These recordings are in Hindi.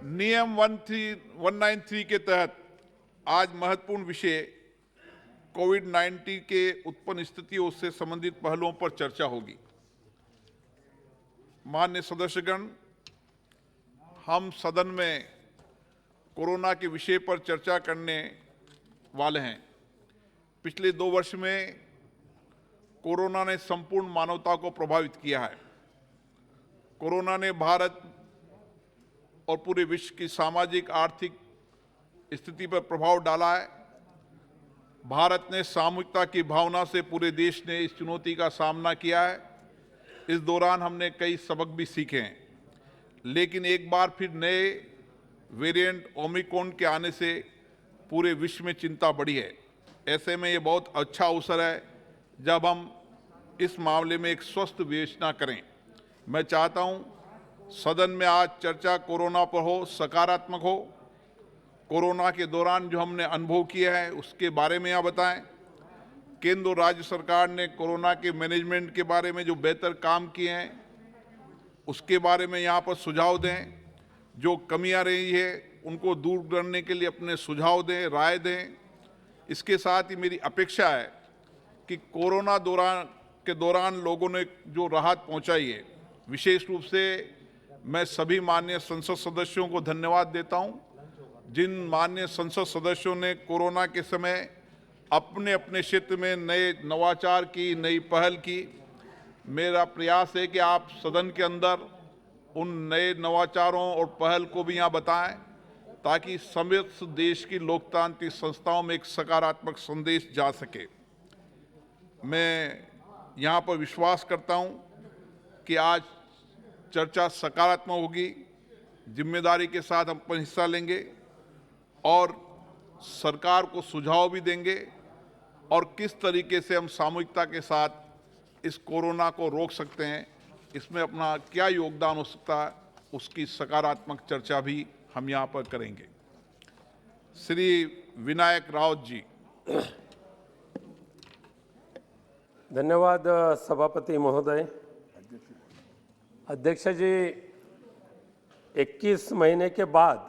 नियम 193 के तहत आज महत्वपूर्ण विषय कोविड-19 के उत्पन्न स्थितियों से संबंधित पहलुओं पर चर्चा होगी। माननीय सदस्यगण, हम सदन में कोरोना के विषय पर चर्चा करने वाले हैं। पिछले 2 वर्ष में कोरोना ने संपूर्ण मानवता को प्रभावित किया है। कोरोना ने भारत और पूरे विश्व की सामाजिक आर्थिक स्थिति पर प्रभाव डाला है। भारत ने सामूहिकता की भावना से पूरे देश ने इस चुनौती का सामना किया है। इस दौरान हमने कई सबक भी सीखे हैं, लेकिन एक बार फिर नए वेरिएंट ओमिक्रॉन के आने से पूरे विश्व में चिंता बढ़ी है। ऐसे में ये बहुत अच्छा अवसर है जब हम इस मामले में एक स्वस्थ विवेचना करें। मैं चाहता हूं सदन में आज चर्चा कोरोना पर हो, सकारात्मक हो। कोरोना के दौरान जो हमने अनुभव किया है उसके बारे में यहाँ बताएं। केंद्र और राज्य सरकार ने कोरोना के मैनेजमेंट के बारे में जो बेहतर काम किए हैं उसके बारे में यहाँ पर सुझाव दें। जो कमियां रही है उनको दूर करने के लिए अपने सुझाव दें, राय दें। इसके साथ ही मेरी अपेक्षा है कि कोरोना के दौरान लोगों ने जो राहत पहुंचाई है, विशेष रूप से मैं सभी माननीय संसद सदस्यों को धन्यवाद देता हूं, जिन माननीय संसद सदस्यों ने कोरोना के समय अपने अपने क्षेत्र में नए नवाचार की, नई पहल की। मेरा प्रयास है कि आप सदन के अंदर उन नए नवाचारों और पहल को भी यहाँ बताएं, ताकि समस्त देश की लोकतांत्रिक संस्थाओं में एक सकारात्मक संदेश जा सके। मैं यहाँ पर विश्वास करता हूँ कि आज चर्चा सकारात्मक होगी। जिम्मेदारी के साथ हम पर हिस्सा लेंगे और सरकार को सुझाव भी देंगे और किस तरीके से हम सामूहिकता के साथ इस कोरोना को रोक सकते हैं, इसमें अपना क्या योगदान हो सकता है, उसकी सकारात्मक चर्चा भी हम यहाँ पर करेंगे। श्री विनायक राउत जी। धन्यवाद सभापति महोदय। अध्यक्ष जी, 21 महीने के बाद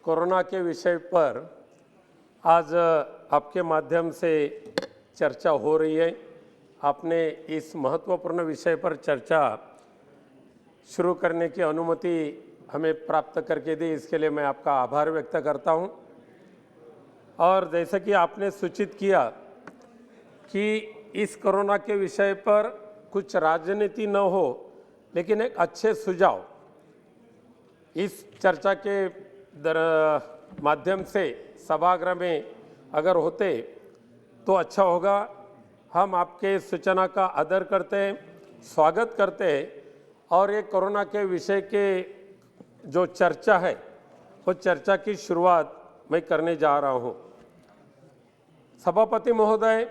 कोरोना के विषय पर आज आपके माध्यम से चर्चा हो रही है। आपने इस महत्वपूर्ण विषय पर चर्चा शुरू करने की अनुमति हमें प्राप्त करके दी, इसके लिए मैं आपका आभार व्यक्त करता हूं। और जैसे कि आपने सूचित किया कि इस कोरोना के विषय पर कुछ राजनीति न हो, लेकिन एक अच्छे सुझाव इस चर्चा के माध्यम से सभागृह में अगर होते तो अच्छा होगा। हम आपके सूचना का आदर करते हैं, स्वागत करते हैं और ये कोरोना के विषय के जो चर्चा है वो चर्चा की शुरुआत मैं करने जा रहा हूँ। सभापति महोदय,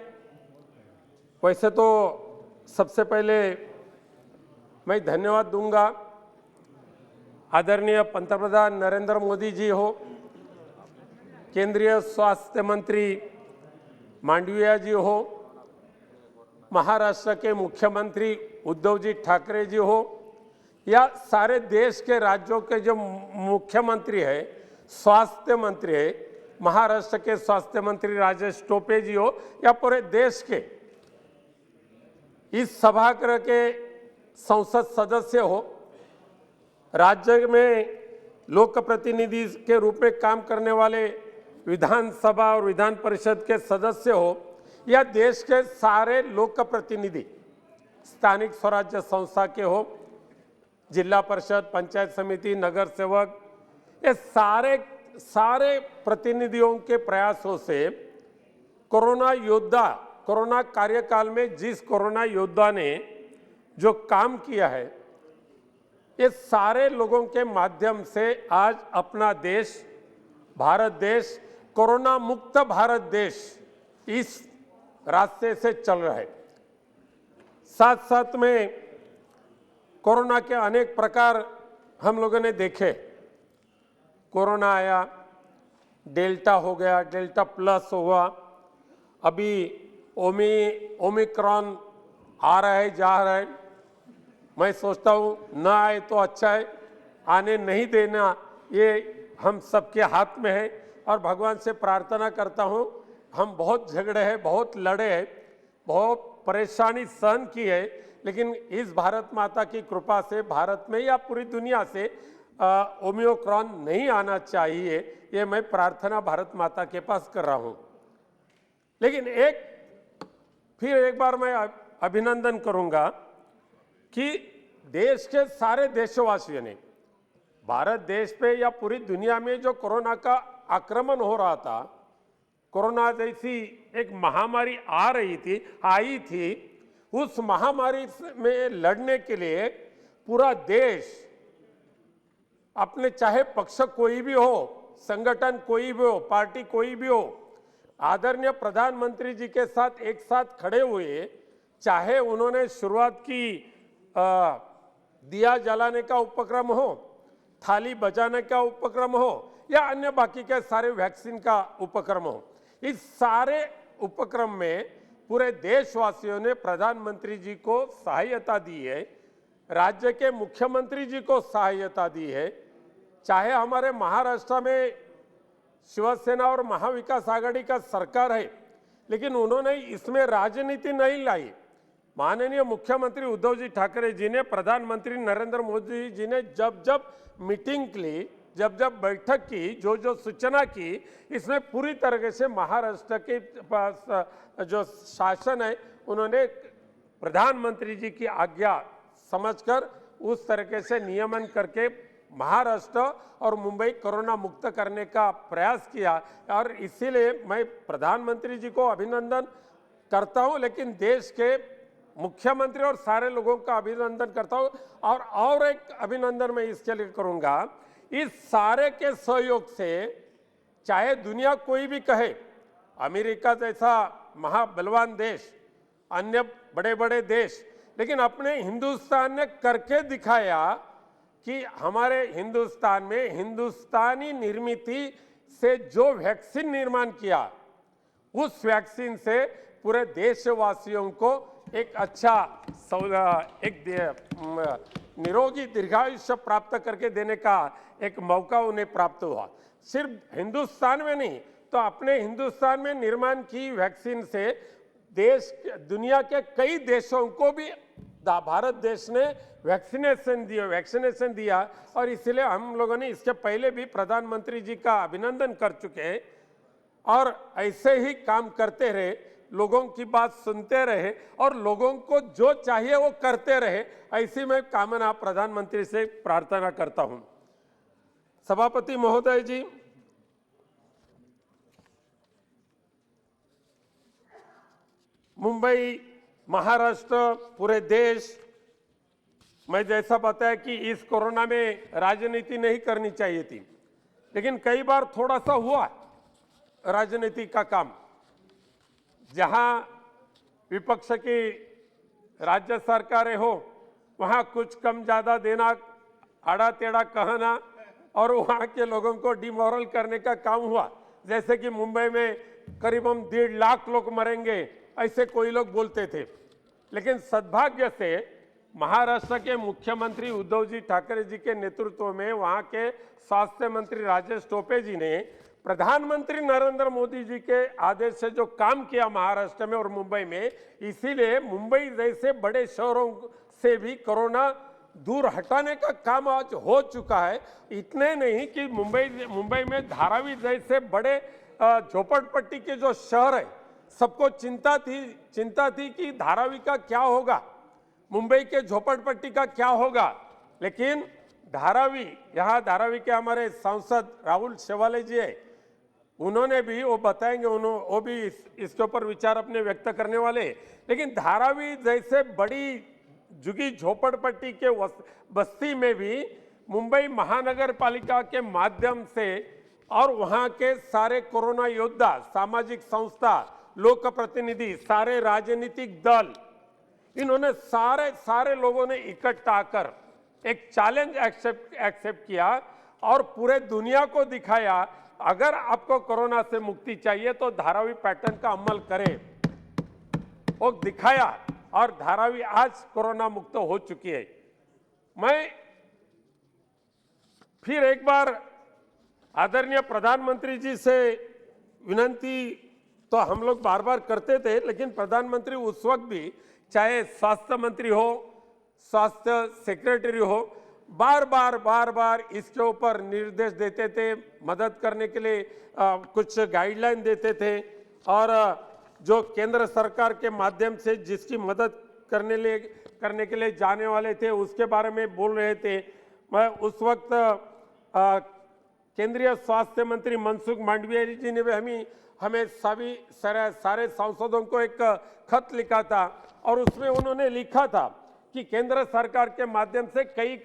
वैसे तो सबसे पहले मैं धन्यवाद दूंगा आदरणीय पंतप्रधान नरेंद्र मोदी जी हो, केंद्रीय स्वास्थ्य मंत्री मांडविया जी हो, महाराष्ट्र के मुख्यमंत्री उद्धव जी ठाकरे जी हो, या सारे देश के राज्यों के जो मुख्यमंत्री है, स्वास्थ्य मंत्री है, महाराष्ट्र के स्वास्थ्य मंत्री राजेश टोपे जी हो, या पूरे देश के इस सभागृह के संसद सदस्य हो, राज्य में लोक प्रतिनिधि के रूप में काम करने वाले विधानसभा और विधान परिषद के सदस्य हो, या देश के सारे लोक प्रतिनिधि स्थानिक स्वराज्य संस्था के हो, जिला परिषद, पंचायत समिति, नगर सेवक, ये सारे प्रतिनिधियों के प्रयासों से कोरोना कार्यकाल में जिस कोरोना योद्धा ने जो काम किया है, ये सारे लोगों के माध्यम से आज अपना देश, भारत देश, कोरोना मुक्त भारत देश इस रास्ते से चल रहा है। साथ साथ में कोरोना के अनेक प्रकार हम लोगों ने देखे। कोरोना आया, डेल्टा हो गया, डेल्टा प्लस हुआ, अभी ओमिक्रॉन आ रहा है, जा रहा है। मैं सोचता हूँ ना आए तो अच्छा है, आने नहीं देना ये हम सबके हाथ में है। और भगवान से प्रार्थना करता हूँ, हम बहुत झगड़े हैं, बहुत लड़े हैं, बहुत परेशानी सहन की है, लेकिन इस भारत माता की कृपा से भारत में या पूरी दुनिया से ओमिक्रॉन नहीं आना चाहिए, ये मैं प्रार्थना भारत माता के पास कर रहा हूँ। लेकिन फिर एक बार मैं अभिनंदन करूंगा कि देश के सारे देशवासियों ने भारत देश पे या पूरी दुनिया में जो कोरोना का आक्रमण हो रहा था, कोरोना जैसी एक महामारी आई थी, उस महामारी में लड़ने के लिए पूरा देश अपने, चाहे पक्ष कोई भी हो, संगठन कोई भी हो, पार्टी कोई भी हो, आदरणीय प्रधानमंत्री जी के साथ एक साथ खड़े हुए, चाहे उन्होंने शुरुआत की दिया जलाने का उपक्रम हो, थाली बजाने का उपक्रम हो, या अन्य बाकी के सारे वैक्सीन का उपक्रम हो, इस सारे उपक्रम में पूरे देशवासियों ने प्रधानमंत्री जी को सहायता दी है, राज्य के मुख्यमंत्री जी को सहायता दी है। चाहे हमारे महाराष्ट्र में शिवसेना और महाविकास आघाड़ी का सरकार है, लेकिन उन्होंने इसमें राजनीति नहीं लाई। माननीय मुख्यमंत्री उद्धव जी ठाकरे जी ने, प्रधानमंत्री नरेंद्र मोदी जी ने जब जब मीटिंग ली, जब जब बैठक की, जो जो सूचना की, इसमें पूरी तरह से महाराष्ट्र के पास जो शासन है, उन्होंने प्रधानमंत्री जी की आज्ञा समझकर उस तरीके से नियमन करके महाराष्ट्र और मुंबई कोरोना मुक्त करने का प्रयास किया। और इसीलिए मैं प्रधानमंत्री जी को अभिनंदन करता हूं, लेकिन देश के मुख्यमंत्री और सारे लोगों का अभिनंदन करता हूं। और एक अभिनंदन मैं इसके लिए करूंगा, इस सारे के सहयोग से, चाहे दुनिया कोई भी कहे, अमेरिका जैसा महाबलवान देश, अन्य बड़े बड़े देश, लेकिन अपने हिंदुस्तान ने करके दिखाया कि हमारे हिंदुस्तान में हिंदुस्तानी निर्मित से जो वैक्सीन निर्माण किया, उस वैक्सीन से पूरे देशवासियों को एक अच्छा निरोगी दीर्घायुष्य प्राप्त करके देने का एक मौका उन्हें प्राप्त हुआ। सिर्फ हिंदुस्तान में नहीं, तो अपने हिंदुस्तान में निर्माण की वैक्सीन से दुनिया के कई देशों को भी भारत देश ने वैक्सीनेशन दिया। और इसलिए हम लोगों ने इसके पहले भी प्रधानमंत्री जी का अभिनंदन कर चुके हैं, और ऐसे ही काम करते रहे, लोगों की बात सुनते रहे और लोगों को जो चाहिए वो करते रहे, ऐसी मैं कामना प्रधानमंत्री से प्रार्थना करता हूं। सभापति महोदय जी, मुंबई, महाराष्ट्र, पूरे देश, मैं जैसा बताया कि इस कोरोना में राजनीति नहीं करनी चाहिए थी, लेकिन कई बार थोड़ा सा हुआ राजनीति का काम। जहां विपक्ष की राज्य सरकारें हो, वहां कुछ कम ज्यादा देना, आड़ा टेढ़ा कहना और वहां के लोगों को डिमोरल करने का काम हुआ। जैसे कि मुंबई में करीबन 1.5 लाख लोग मरेंगे, ऐसे कोई लोग बोलते थे। लेकिन सद्भाग्य से महाराष्ट्र के मुख्यमंत्री उद्धव जी ठाकरे जी के नेतृत्व में वहां के स्वास्थ्य मंत्री राजेश टोपे जी ने प्रधानमंत्री नरेंद्र मोदी जी के आदेश से जो काम किया महाराष्ट्र में और मुंबई में, इसीलिए मुंबई जैसे बड़े शहरों से भी कोरोना दूर हटाने का काम आज हो चुका है। इतने नहीं कि मुंबई में धारावी जैसे बड़े झोपड़पट्टी के जो शहर है, सबको चिंता थी कि धारावी का क्या होगा, मुंबई के झोपड़पट्टी का क्या होगा। लेकिन धारावी के हमारे सांसद राहुल शेवाले जी है, उन्होंने भी, वो बताएंगे, वो भी इसके ऊपर विचार अपने व्यक्त करने वाले। लेकिन धारावी जैसे बड़ी झुगी झोपड़पट्टी के बस्ती में भी मुंबई महानगर पालिका के माध्यम से और वहां के सारे कोरोना योद्धा, सामाजिक संस्था, लोक प्रतिनिधि, सारे राजनीतिक दल, इन्होंने सारे लोगों ने इकट्ठा आकर एक चैलेंज एक्सेप्ट किया और पूरे दुनिया को दिखाया, अगर आपको कोरोना से मुक्ति चाहिए तो धारावी पैटर्न का अमल करें। वो दिखाया और धारावी आज कोरोना मुक्त हो चुकी है। मैं फिर एक बार आदरणीय प्रधानमंत्री जी से विनती तो हम लोग बार बार करते थे, लेकिन प्रधानमंत्री उस वक्त भी, चाहे स्वास्थ्य मंत्री हो, स्वास्थ्य सेक्रेटरी हो, बार बार इसके ऊपर निर्देश देते थे, मदद करने के लिए कुछ गाइडलाइन देते थे। और जो केंद्र सरकार के माध्यम से जिसकी मदद करने के लिए जाने वाले थे उसके बारे में बोल रहे थे। मैं उस वक्त केंद्रीय स्वास्थ्य मंत्री मनसुख मांडविया जी ने भी हमें सारे सांसदों को एक खत लिखा था, और उसमें उन्होंने लिखा था कि केंद्र सरकार के माध्यम से कई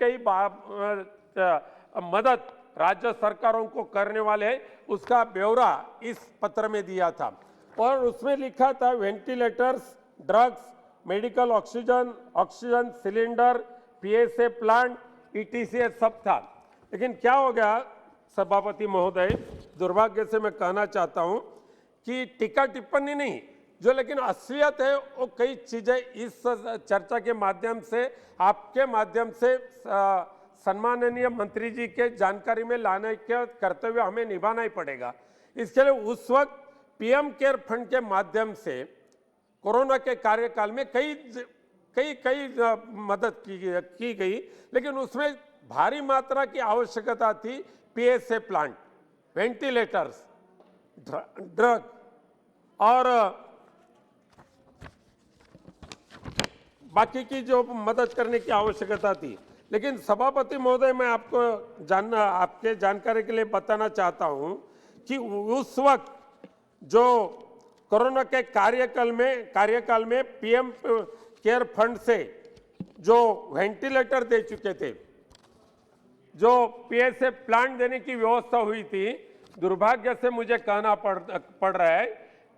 मदद राज्य सरकारों को करने वाले हैं, उसका ब्यौरा इस पत्र में दिया था। और उसमें लिखा था ventilators, drugs, medical oxygen cylinder, PSA plant, etc सब था। लेकिन क्या हो गया सभापति महोदय, दुर्भाग्य से मैं कहना चाहता हूं कि टीका टिप्पणी नहीं, जो लेकिन असलियत है वो कई चीजें इस चर्चा के माध्यम से, आपके माध्यम से सम्माननीय मंत्री जी के जानकारी में लाने के कर्तव्य हमें निभाना ही पड़ेगा। इसके लिए उस वक्त पीएम केयर फंड के माध्यम से कोरोना के कार्यकाल में कई मदद की गई, लेकिन उसमें भारी मात्रा की आवश्यकता थी पीएसए प्लांट, वेंटिलेटर्स, ड्रग और बाकी की जो मदद करने की आवश्यकता थी। लेकिन सभापति महोदय, मैं आपके जानकारी के लिए बताना चाहता हूं कि उस वक्त जो कोरोना के कार्यकाल में पीएम केयर फंड से जो वेंटिलेटर दे चुके थे, जो पीएसए प्लांट देने की व्यवस्था हुई थी, दुर्भाग्य से मुझे कहना पड़ रहा है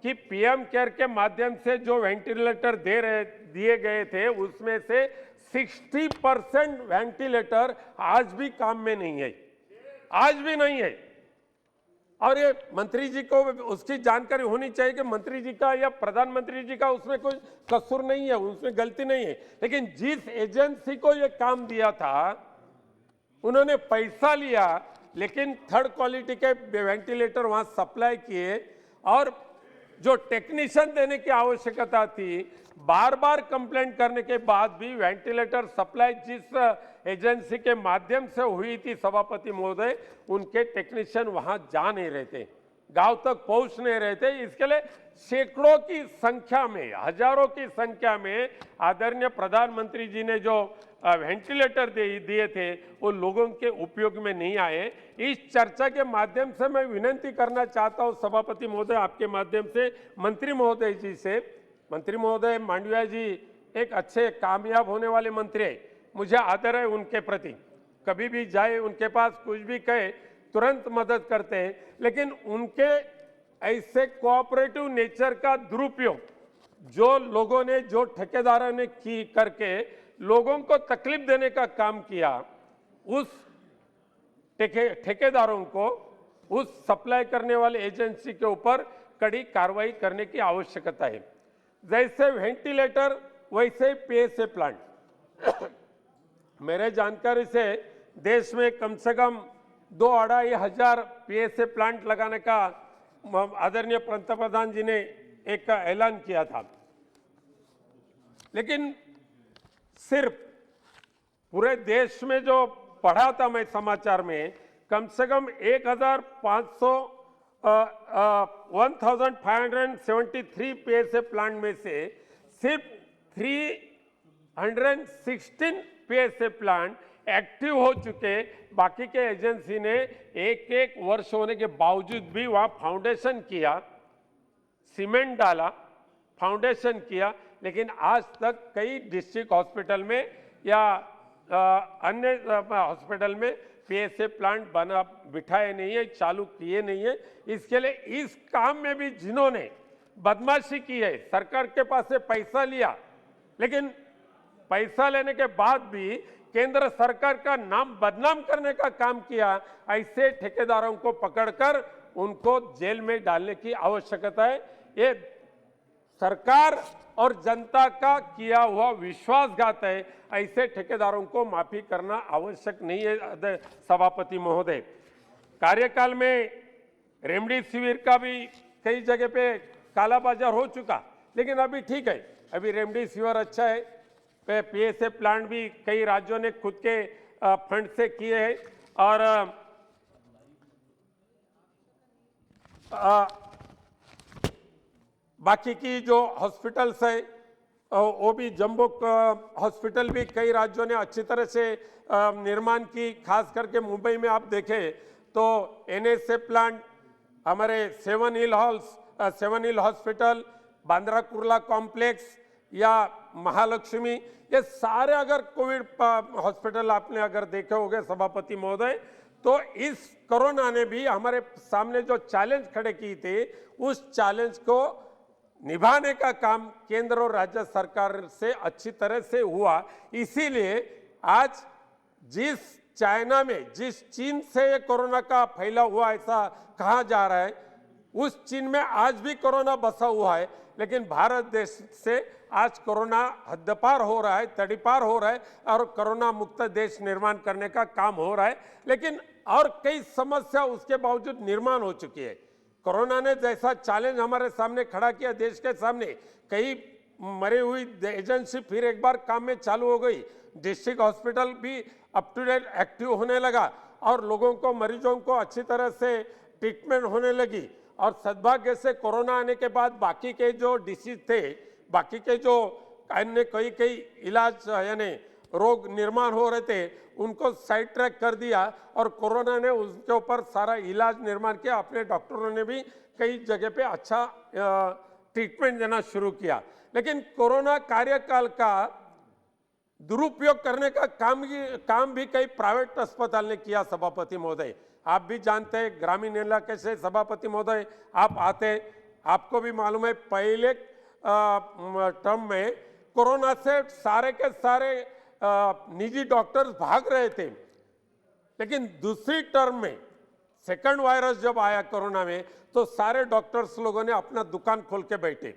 कि पीएम केयर के माध्यम से जो वेंटिलेटर दिए गए थे उसमें से 60% वेंटिलेटर आज भी काम में नहीं है, आज भी नहीं है। और ये मंत्री जी को उसकी जानकारी होनी चाहिए कि मंत्री जी का या प्रधानमंत्री जी का उसमें कोई कसूर नहीं है, उसमें गलती नहीं है। लेकिन जिस एजेंसी को ये काम दिया था उन्होंने पैसा लिया, लेकिन थर्ड क्वालिटी के वेंटिलेटर वहां सप्लाई किए, और जो टेक्नीशियन देने की आवश्यकता थी, बार बार कंप्लेंट करने के बाद भी वेंटिलेटर सप्लाई जिस एजेंसी के माध्यम से हुई थी सभापति महोदय, उनके टेक्नीशियन वहां जा नहीं रहे थे, गांव तक पहुंच नहीं रहे थे। इसके लिए सैकड़ों की संख्या में, हजारों की संख्या में आदरणीय प्रधानमंत्री जी ने जो वेंटिलेटर दिए थे वो लोगों के उपयोग में नहीं आए। इस चर्चा के माध्यम से मैं विनती करना चाहता हूं सभापति महोदय, आपके माध्यम से मंत्री महोदय जी से। मंत्री महोदय मांडविया जी एक अच्छे कामयाब होने वाले मंत्री है, मुझे आदर है उनके प्रति, कभी भी जाए उनके पास कुछ भी कहे तुरंत मदद करते हैं। लेकिन उनके ऐसे कोऑपरेटिव नेचर का दुरुपयोग जो लोगों ने, जो ठेकेदारों ने करके लोगों को तकलीफ देने का काम किया, उस ठेकेदारों को, उस सप्लाई करने वाले एजेंसी के ऊपर कड़ी कार्रवाई करने की आवश्यकता है। जैसे वेंटिलेटर वैसे पीएसए प्लांट। मेरे जानकारी से देश में कम से कम 2-2.5 हजार पीएसए प्लांट लगाने का आदरणीय पंतप्रधान जी ने एक ऐलान किया था। लेकिन सिर्फ पूरे देश में जो पढ़ा था मैं समाचार में, कम से कम 1573 पीएसए प्लांट में से सिर्फ 316 पीएसए प्लांट एक्टिव हो चुके। बाकी के एजेंसी ने एक वर्ष होने के बावजूद भी वहां फाउंडेशन किया, सीमेंट डाला, फाउंडेशन किया, लेकिन आज तक कई डिस्ट्रिक्ट हॉस्पिटल में या अन्य हॉस्पिटल में पीएसए प्लांट बिठाए नहीं है, चालू किए नहीं है। इसके लिए इस काम में भी जिन्होंने बदमाशी की है, सरकार के पास से पैसा लिया, लेकिन पैसा लेने के बाद भी केंद्र सरकार का नाम बदनाम करने का काम किया, ऐसे ठेकेदारों को पकड़कर उनको जेल में डालने की आवश्यकता है। ये सरकार और जनता का किया हुआ विश्वासघात है। ऐसे ठेकेदारों को माफी करना आवश्यक नहीं है। सभापति महोदय, कार्यकाल में रेमडेसिविर का भी कई जगह पे काला बाजार हो चुका, लेकिन अभी ठीक है, अभी रेमडेसिविर अच्छा है। पीएसए प्लांट भी कई राज्यों ने खुद के फंड से किए हैं और बाकी की जो हॉस्पिटल्स है वो भी जम्बो हॉस्पिटल भी कई राज्यों ने अच्छी तरह से निर्माण की। खास करके मुंबई में आप देखें तो एनएसए प्लांट, हमारे seven hill hospital, Bandra Kurla complex या महालक्ष्मी, ये सारे अगर कोविड हॉस्पिटल आपने अगर देखे होंगे सभापति महोदय, तो इस कोरोना ने भी हमारे सामने जो चैलेंज खड़े किए थे उस चैलेंज को निभाने का काम केंद्र और राज्य सरकार से अच्छी तरह से हुआ। इसीलिए आज जिस चाइना में, जिस चीन से ये कोरोना का फैला हुआ ऐसा कहा जा रहा है, उस चीन में आज भी कोरोना बसा हुआ है, लेकिन भारत देश से आज कोरोना हद्दपार हो रहा है, तड़ीपार हो रहा है और कोरोना मुक्त देश निर्माण करने का काम हो रहा है। लेकिन और कई समस्या उसके बावजूद निर्माण हो चुकी है। कोरोना ने जैसा चैलेंज हमारे सामने खड़ा किया देश के सामने, कई मरी हुई एजेंसी फिर एक बार काम में चालू हो गई, डिस्ट्रिक्ट हॉस्पिटल भी अप टू डेट एक्टिव होने लगा और लोगों को, मरीजों को अच्छी तरह से ट्रीटमेंट होने लगी। और सद्भाग्य से कोरोना आने के बाद बाकी के जो डिसीज थे, बाकी के जो अन्य कई इलाज यानी रोग निर्माण हो रहे थे, उनको साइड ट्रैक कर दिया और कोरोना ने उसके ऊपर सारा इलाज निर्माण किया। अपने डॉक्टरों ने भी कई जगह पे अच्छा ट्रीटमेंट देना शुरू किया। लेकिन कोरोना कार्यकाल का दुरुपयोग करने का काम भी कई प्राइवेट अस्पताल ने किया। सभापति महोदय, आप भी जानते हैं, ग्रामीण इलाके से सभापति महोदय आप आते, आपको भी मालूम है, पहले टर्म में कोरोना से सारे के सारे निजी डॉक्टर्स भाग रहे थे, लेकिन दूसरी टर्म में सेकंड वायरस जब आया कोरोना में, तो सारे डॉक्टर्स लोगों ने अपना दुकान खोल के बैठे।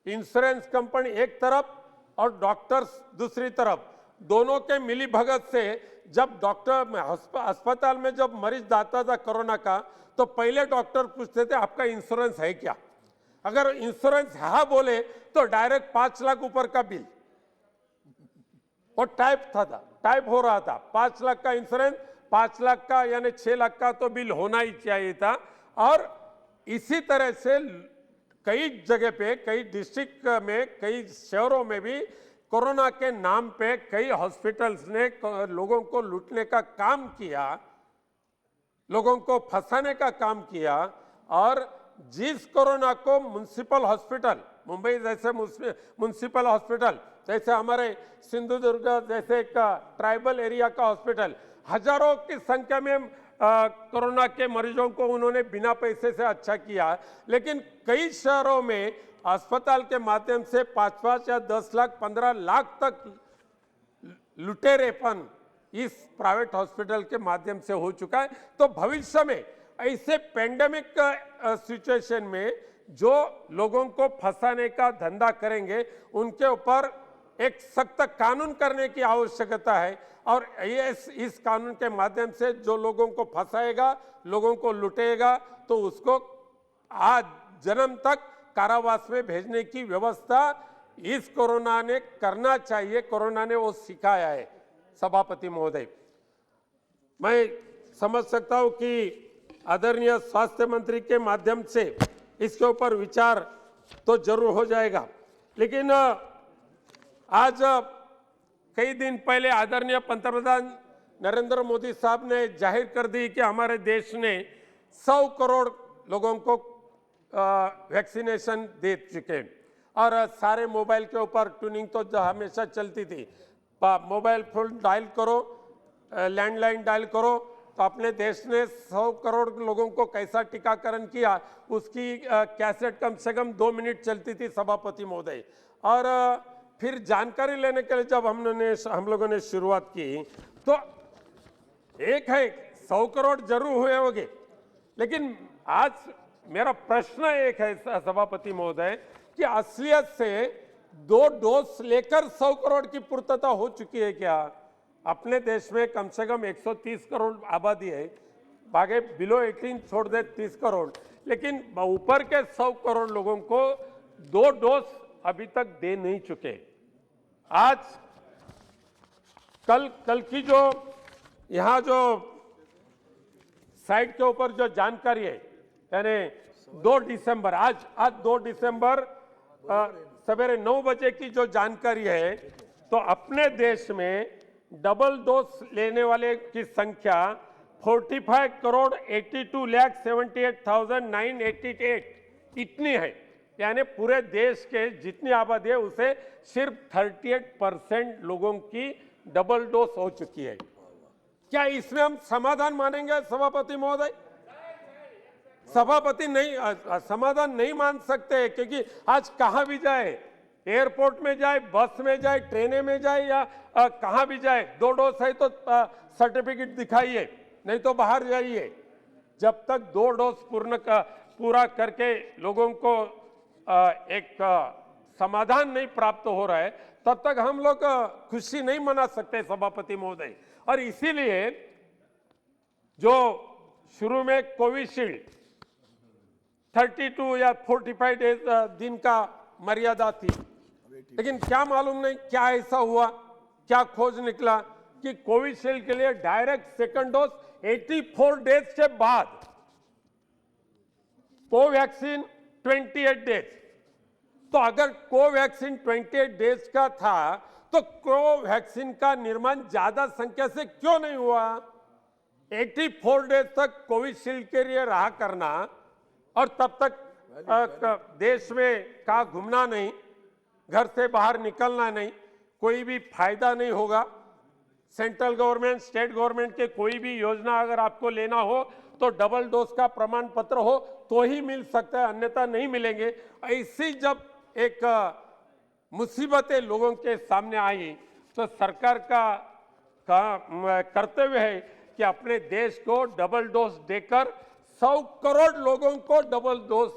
इंश्योरेंस कंपनी एक तरफ और डॉक्टर्स दूसरी तरफ, दोनों के मिली भगत से जब डॉक्टर अस्पताल में जब मरीज आता था कोरोना का, तो पहले डॉक्टर पूछते थे आपका इंश्योरेंस है क्या। अगर इंश्योरेंस हाँ बोले तो डायरेक्ट 5 लाख ऊपर का बिल, और टाइप हो रहा था। 5 लाख का इंश्योरेंस, 5 लाख का यानी 6 लाख का तो बिल होना ही चाहिए था। और इसी तरह से कई जगह पे, कई डिस्ट्रिक्ट में, कई शहरों में भी कोरोना के नाम पे कई हॉस्पिटल्स ने लोगों को लूटने का काम किया, लोगों को फंसाने का काम किया। और जिस कोरोना को म्युनिसिपल हॉस्पिटल, मुंबई जैसे म्युनिसिपल हॉस्पिटल, जैसे हमारे सिंधुदुर्ग जैसे एक ट्राइबल एरिया का हॉस्पिटल, हजारों की संख्या में कोरोना के मरीजों को उन्होंने बिना पैसे से अच्छा किया। लेकिन कई शहरों में अस्पताल के माध्यम से 5-5 या 10 लाख 15 लाख तक लुटेरेपन इस प्राइवेट हॉस्पिटल के माध्यम से हो चुका है। तो भविष्य में ऐसे पेंडेमिक सिचुएशन में जो लोगों को फंसाने का धंधा करेंगे, उनके ऊपर एक सख्त कानून करने की आवश्यकता है। और इस कानून के माध्यम से जो लोगों को फंसाएगा, लोगों को लुटेगा, तो उसको आज जन्म तक कारावास में भेजने की व्यवस्था इस कोरोना ने करना चाहिए। कोरोना ने वो सिखाया है। सभापति महोदय, मैं समझ सकता हूं कि आदरणीय स्वास्थ्य मंत्री के माध्यम से इसके ऊपर विचार तो जरूर हो जाएगा, लेकिन आज कई दिन पहले आदरणीय पंतप्रधान नरेंद्र मोदी साहब ने जाहिर कर दी कि हमारे देश ने 100 करोड़ लोगों को वैक्सीनेशन दे चुके। और सारे मोबाइल के ऊपर ट्यूनिंग तो हमेशा चलती थी, मोबाइल फोन डायल करो, लैंडलाइन डायल करो, तो अपने देश ने 100 करोड़ लोगों को कैसा टीकाकरण किया उसकी कैसेट कम से कम 2 मिनट चलती थी। सभापति महोदय, और फिर जानकारी लेने के लिए जब हम लोगों ने शुरुआत की, तो एक है 100 करोड़ जरूर हुए होंगे, लेकिन आज मेरा प्रश्न एक है सभापति महोदय कि असलियत से 2 डोज लेकर 100 करोड़ की पूर्तता हो चुकी है क्या? अपने देश में कम से कम 130 करोड़ आबादी है, बाकी बिलो 18 छोड़ दे 30 करोड़, लेकिन ऊपर के 100 करोड़ लोगों को 2 डोज अभी तक दे नहीं चुके। आज कल की जो यहाँ जो साइट के ऊपर जो जानकारी है, यानी 2 दिसंबर, आज 2 दिसंबर सवेरे 9 बजे की जो जानकारी है, तो अपने देश में डबल डोज लेने वाले की संख्या 45 करोड़ 82,78,988 इतनी है। यानी पूरे देश के जितनी आबादी है उसे सिर्फ 38% लोगों की डबल डोज हो चुकी है। क्या इसमें हम समाधान मानेंगे सभापति महोदय? सभापति नहीं, समाधान नहीं मान सकते, क्योंकि आज कहां भी जाए, एयरपोर्ट में जाए, बस में जाए, ट्रेन में जाए या कहां भी जाए, 2 डोज है तो सर्टिफिकेट दिखाइए, नहीं तो बाहर जाइए। जब तक 2 डोज पूरा करके लोगों को एक समाधान नहीं प्राप्त हो रहा है, तब तक हम लोग खुशी नहीं मना सकते सभापति महोदय। और इसीलिए जो शुरू में कोविशील्ड 32 या 45 दिन का मर्यादा थी, लेकिन क्या मालूम नहीं क्या ऐसा हुआ, क्या खोज निकला कि कोविशील्ड के लिए डायरेक्ट सेकंड डोज 84 डेज के बाद, कोवैक्सीन 28 डेज। तो अगर कोवैक्सीन 28 डेज का था तो कोवैक्सीन का निर्माण ज्यादा संख्या से क्यों नहीं हुआ? 84 डेज तक कोविशील्ड के लिए रहा करना और तब तक देश में कहा घूमना नहीं, घर से बाहर निकलना नहीं, कोई भी फायदा नहीं होगा। सेंट्रल गवर्नमेंट, स्टेट गवर्नमेंट के कोई भी योजना अगर आपको लेना हो तो डबल डोज का प्रमाण पत्र हो तो ही मिल सकता है, अन्यथा नहीं मिलेंगे। ऐसी जब एक मुसीबतें लोगों के सामने आई तो सरकार का कर्तव्य है कि अपने देश को डबल डोज देकर 100 करोड़ लोगों को डबल डोज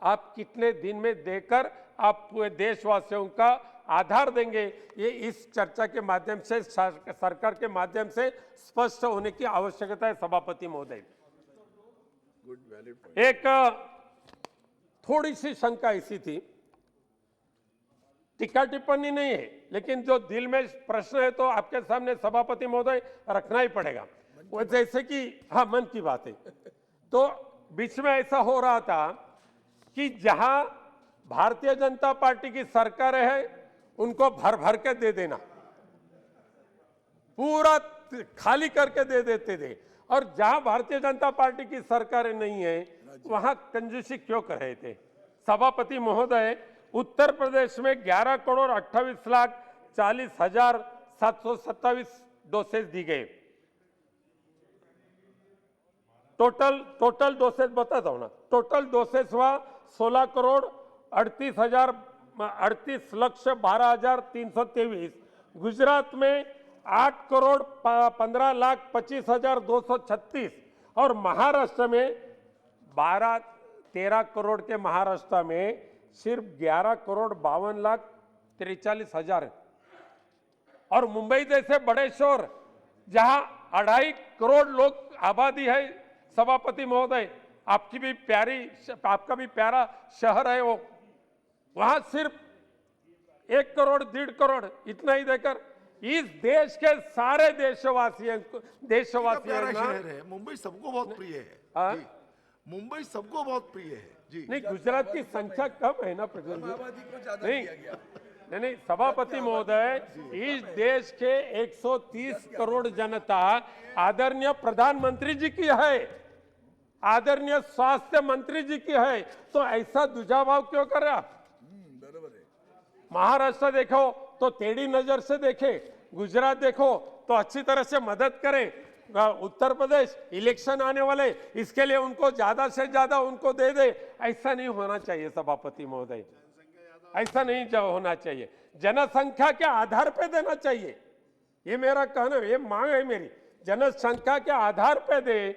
आप कितने दिन में देकर आप पूरे देशवासियों का आधार देंगे, ये इस चर्चा के माध्यम से, सरकार के माध्यम से स्पष्ट होने की आवश्यकता है सभापति महोदय। एक थोड़ी सी शंका ऐसी थी, टीका टिप्पणी नहीं है, लेकिन जो दिल में प्रश्न है तो आपके सामने सभापति महोदय रखना ही पड़ेगा। वो जैसे कि हाँ, मन की बात है, तो बीच में ऐसा हो रहा था कि जहां भारतीय जनता पार्टी की सरकार है उनको भर भर के दे देना, पूरा खाली करके दे देते थे, और जहां भारतीय जनता पार्टी की सरकारें नहीं है वहां कंजूसी क्यों कर रहे थे? सभापति महोदय, उत्तर प्रदेश में 11 करोड़ 28 लाख 40,727 डोसेज दी गए। टोटल डोसेज बताता हूं ना, टोटल डोसेज हुआ 16 करोड़ 38 लक्ष 12,323। गुजरात में 8 करोड़ 15 लाख 25,236 और महाराष्ट्र में 13 करोड़ के महाराष्ट्र में सिर्फ 11 करोड़ 52 लाख 43 हजार। और मुंबई जैसे बड़े शहर जहां 2.5 करोड़ लोग आबादी है, सभापति महोदय आपका भी प्यारा शहर है वो, वहां सिर्फ 1 करोड़ 1.5 करोड़ इतना ही देकर इस देश के सारे देशवासियों शहर है। मुंबई सबको बहुत प्रिय है जी। मुंबई सबको बहुत प्रिय है जी। नहीं, गुजरात की संख्या कम है ना प्रज्वल जी? नहीं, सभापति महोदय, इस देश के 130 करोड़ जनता आदरणीय प्रधानमंत्री जी की है, आदरणीय स्वास्थ्य मंत्री जी की है, तो ऐसा दुजाभाव क्यों कर रहे आप? महाराष्ट्र देखो तो टेढ़ी नजर से देखे, गुजरात देखो तो अच्छी तरह से मदद करें, उत्तर प्रदेश इलेक्शन आने वाले इसके लिए उनको ज्यादा से ज्यादा उनको दे दे, ऐसा नहीं होना चाहिए सभापति महोदय, ऐसा नहीं होना चाहिए। जनसंख्या के आधार पे देना चाहिए, ये मेरा कहना है, ये मांग है मेरी। जनसंख्या के आधार पे दे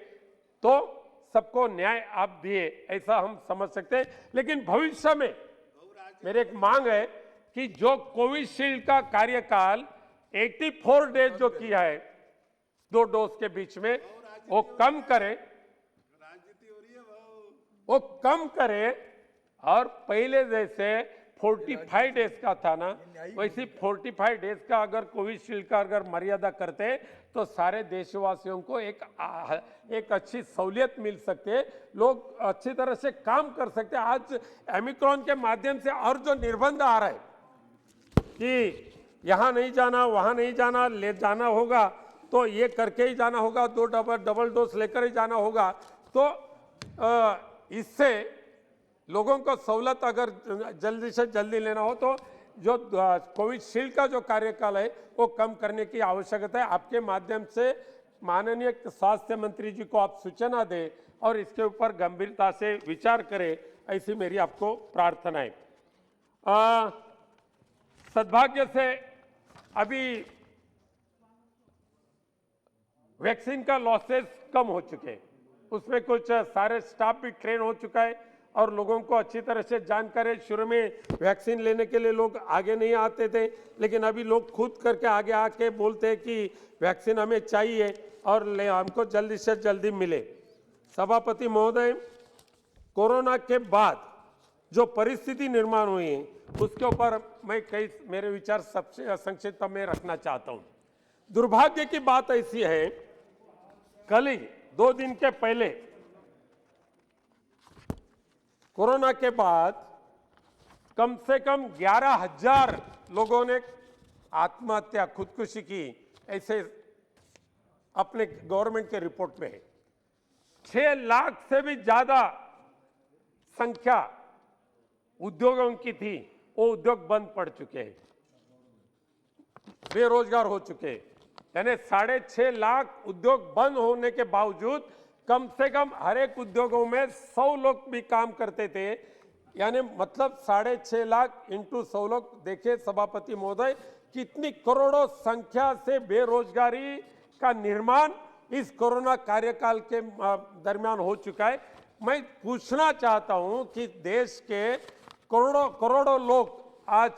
तो सबको न्याय आप दिए, ऐसा हम समझ सकते हैं। लेकिन भविष्य में मेरी एक मांग है कि जो कोविशील्ड का कार्यकाल 84 डेज जो किया है 2 डोज के बीच में, वो कम करें, वो कम करें और पहले जैसे 45 डेज का था ना, वैसे 45 डेज का अगर कोविशील्ड का अगर मर्यादा करते तो सारे देशवासियों को एक अच्छी सहूलियत मिल सकते, लोग अच्छी तरह से काम कर सकते। आज ओमिक्रॉन के माध्यम से और जो निर्बंध आ रहा है कि यहाँ नहीं जाना, वहाँ नहीं जाना, ले जाना होगा तो ये करके ही जाना होगा, 2 डबल डोज लेकर ही जाना होगा, तो इससे लोगों को सहूलत अगर जल्दी से जल्दी लेना हो तो जो कोविशील्ड का जो कार्यकाल है वो कम करने की आवश्यकता है। आपके माध्यम से माननीय स्वास्थ्य मंत्री जी को आप सूचना दें और इसके ऊपर गंभीरता से विचार करें, ऐसी मेरी आपको प्रार्थना है। सद्भाग्य से अभी वैक्सीन का लॉसेस कम हो चुके हैं, उसमें कुछ सारे स्टाफ भी ट्रेन हो चुका है और लोगों को अच्छी तरह से जानकारी। शुरू में वैक्सीन लेने के लिए लोग आगे नहीं आते थे, लेकिन अभी लोग खुद करके आगे आके बोलते हैं कि वैक्सीन हमें चाहिए और हमको जल्दी से जल्दी मिले। सभापति महोदय, कोरोना के बाद जो परिस्थिति निर्माण हुई है उसके ऊपर मैं कई मेरे विचार सबसे संक्षिप्त में रखना चाहता हूं। दुर्भाग्य की बात ऐसी है, कल ही 2 दिन के पहले कोरोना के बाद कम से कम 11,000 लोगों ने आत्महत्या, खुदकुशी की, ऐसे अपने गवर्नमेंट के रिपोर्ट में है। 6 लाख से भी ज्यादा संख्या उद्योगों की थी, वो उद्योग बंद पड़ चुके हैं, बेरोजगार हो चुके हैं। यानी 6.5 लाख उद्योग बंद होने के बावजूद कम से कम हर एक उद्योगों में 100 लोग भी काम करते थे। यानी मतलब 6.5 लाख इंटू 100 लोग, देखिए सभापति महोदय कितनी करोड़ों संख्या से बेरोजगारी का निर्माण इस कोरोना कार्यकाल के दरमियान हो चुका है। मैं पूछना चाहता हूं कि देश के करोड़ों लोग आज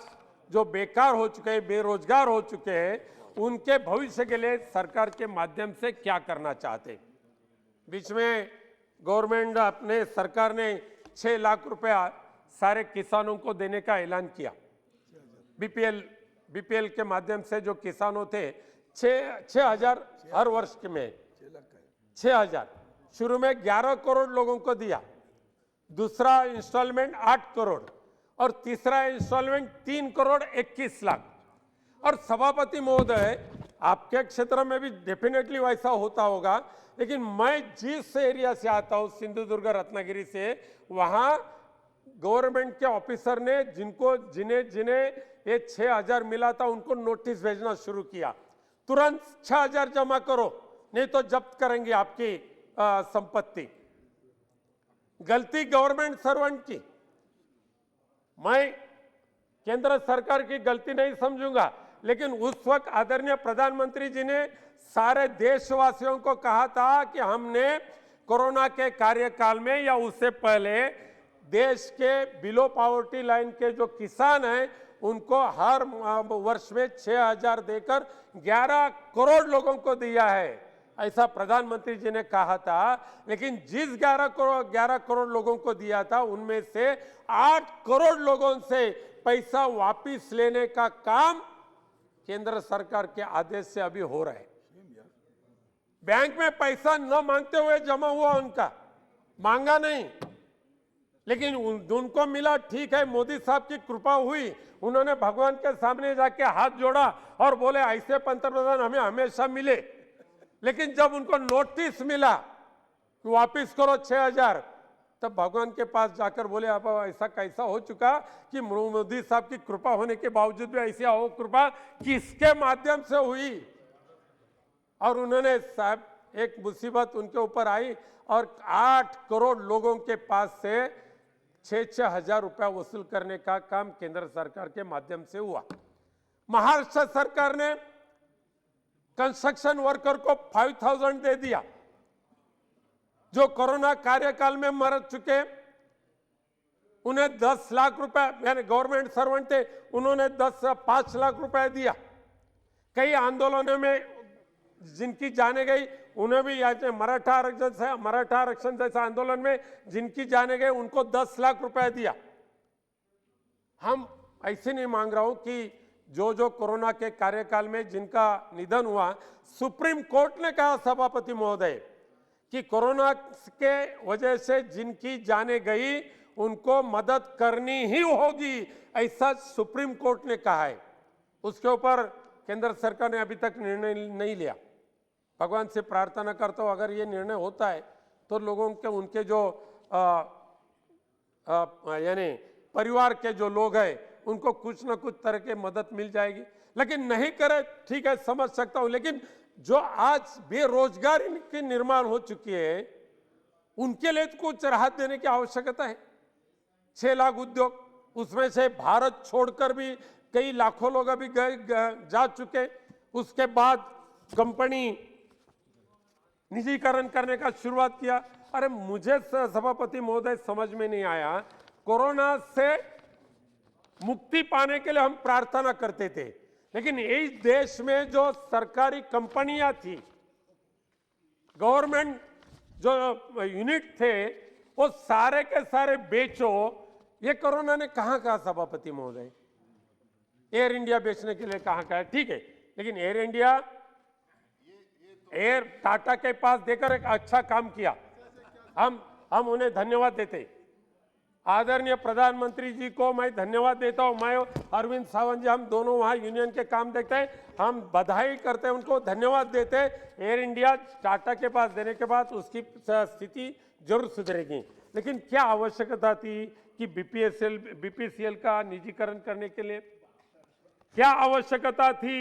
जो बेकार हो चुके हैं, बेरोजगार हो चुके हैं, उनके भविष्य के लिए सरकार के माध्यम से क्या करना चाहते हैं। बीच में गवर्नमेंट अपने सरकार ने 6 लाख रुपया सारे किसानों को देने का ऐलान किया। बीपीएल के माध्यम से जो किसानों थे 6,000 हर वर्ष के में 6,000, शुरू में 11 करोड़ लोगों को दिया, दूसरा इंस्टॉलमेंट 8 करोड़ और तीसरा इंस्टॉलमेंट 3 करोड़ 21 लाख। और सभापति महोदय, आपके क्षेत्र में भी डेफिनेटली वैसा होता होगा, लेकिन मैं जिस एरिया से आता हूं, सिंधुदुर्ग रत्नागिरी से, वहां गवर्नमेंट के ऑफिसर ने जिन्हें ये 6,000 मिला था उनको नोटिस भेजना शुरू किया, तुरंत 6,000 जमा करो नहीं तो जब्त करेंगे आपकी संपत्ति। गलती गवर्नमेंट सर्वेंट की, मैं केंद्र सरकार की गलती नहीं समझूंगा, लेकिन उस वक्त आदरणीय प्रधानमंत्री जी ने सारे देशवासियों को कहा था कि हमने कोरोना के कार्यकाल में या उससे पहले देश के बिलो पॉवर्टी लाइन के जो किसान हैं उनको हर वर्ष में 6,000 देकर 11 करोड़ लोगों को दिया है, ऐसा प्रधानमंत्री जी ने कहा था। लेकिन जिस 11 करोड़ लोगों को दिया था उनमें से 8 करोड़ लोगों से पैसा वापिस लेने का काम केंद्र सरकार के आदेश से अभी हो रहा है। बैंक में पैसा न मांगते हुए जमा हुआ, उनका मांगा नहीं, लेकिन उनको मिला, ठीक है, मोदी साहब की कृपा हुई, उन्होंने भगवान के सामने जाके हाथ जोड़ा और बोले ऐसे पंतप्रधान हमें हमेशा मिले। लेकिन जब उनको नोटिस मिला कि वापिस करो 6,000, तब भगवान के पास जाकर बोले अब ऐसा कैसा हो चुका कि मोदी साहब की कृपा होने के बावजूद भी ऐसी हो कृपा किसके माध्यम से हुई। और उन्होंने साहब एक मुसीबत उनके ऊपर आई और 8 करोड़ लोगों के पास से 6-6 हजार रुपया वसूल करने का काम केंद्र सरकार के माध्यम से हुआ। महाराष्ट्र सरकार ने कंस्ट्रक्शन वर्कर को 5,000 दे दिया, जो कोरोना कार्यकाल में मर चुके उन्हें 10 लाख रुपए, यानी गवर्नमेंट सर्वेंट थे, उन्होंने 5 लाख रुपए दिया। कई आंदोलनों में जिनकी जाने गई उन्हें भी, मराठा आरक्षण जैसे आंदोलन में जिनकी जाने गई उनको 10 लाख रुपए दिया। हम ऐसे नहीं मांग रहा हूं कि जो कोरोना के कार्यकाल में जिनका निधन हुआ, सुप्रीम कोर्ट ने कहा सभापति महोदय कि कोरोना के वजह से जिनकी जाने गई उनको मदद करनी ही होगी, ऐसा सुप्रीम कोर्ट ने कहा है। उसके ऊपर केंद्र सरकार ने अभी तक निर्णय नहीं लिया। भगवान से प्रार्थना करता हूं अगर ये निर्णय होता है तो लोगों के, उनके जो यानी परिवार के जो लोग हैं उनको कुछ ना कुछ तरह के मदद मिल जाएगी। लेकिन नहीं करे, ठीक है, समझ सकता हूं, लेकिन जो आज बेरोजगारी की निर्माण हो चुकी है उनके लिए तो कुछ राहत देने की आवश्यकता है। 6 लाख उद्योग, उसमें से भारत छोड़कर भी कई लाखों लोग अभी जा चुके। उसके बाद कंपनी निजीकरण करने का शुरुआत किया। अरे मुझे सभापति महोदय समझ में नहीं आया, कोरोना से मुक्ति पाने के लिए हम प्रार्थना करते थे, लेकिन इस देश में जो सरकारी कंपनियां थी, गवर्नमेंट जो यूनिट थे, वो सारे के सारे बेचो। ये कोरोना ने कहां कहा सभापति महोदय? एयर इंडिया बेचने के लिए कहां कहा? ठीक है, लेकिन एयर इंडिया एयर टाटा के पास देकर एक अच्छा काम किया, हम उन्हें धन्यवाद देते। आदरणीय प्रधानमंत्री जी को मैं धन्यवाद देता हूं। मैं अरविंद सावंत जी, हम दोनों वहां यूनियन के काम देखते हैं, हम बधाई करते हैं, उनको धन्यवाद देते हैं। एयर इंडिया टाटा के पास देने के बाद उसकी स्थिति जरूर सुधरेगी। लेकिन क्या आवश्यकता थी कि बीपीसीएल का निजीकरण करने के लिए? क्या आवश्यकता थी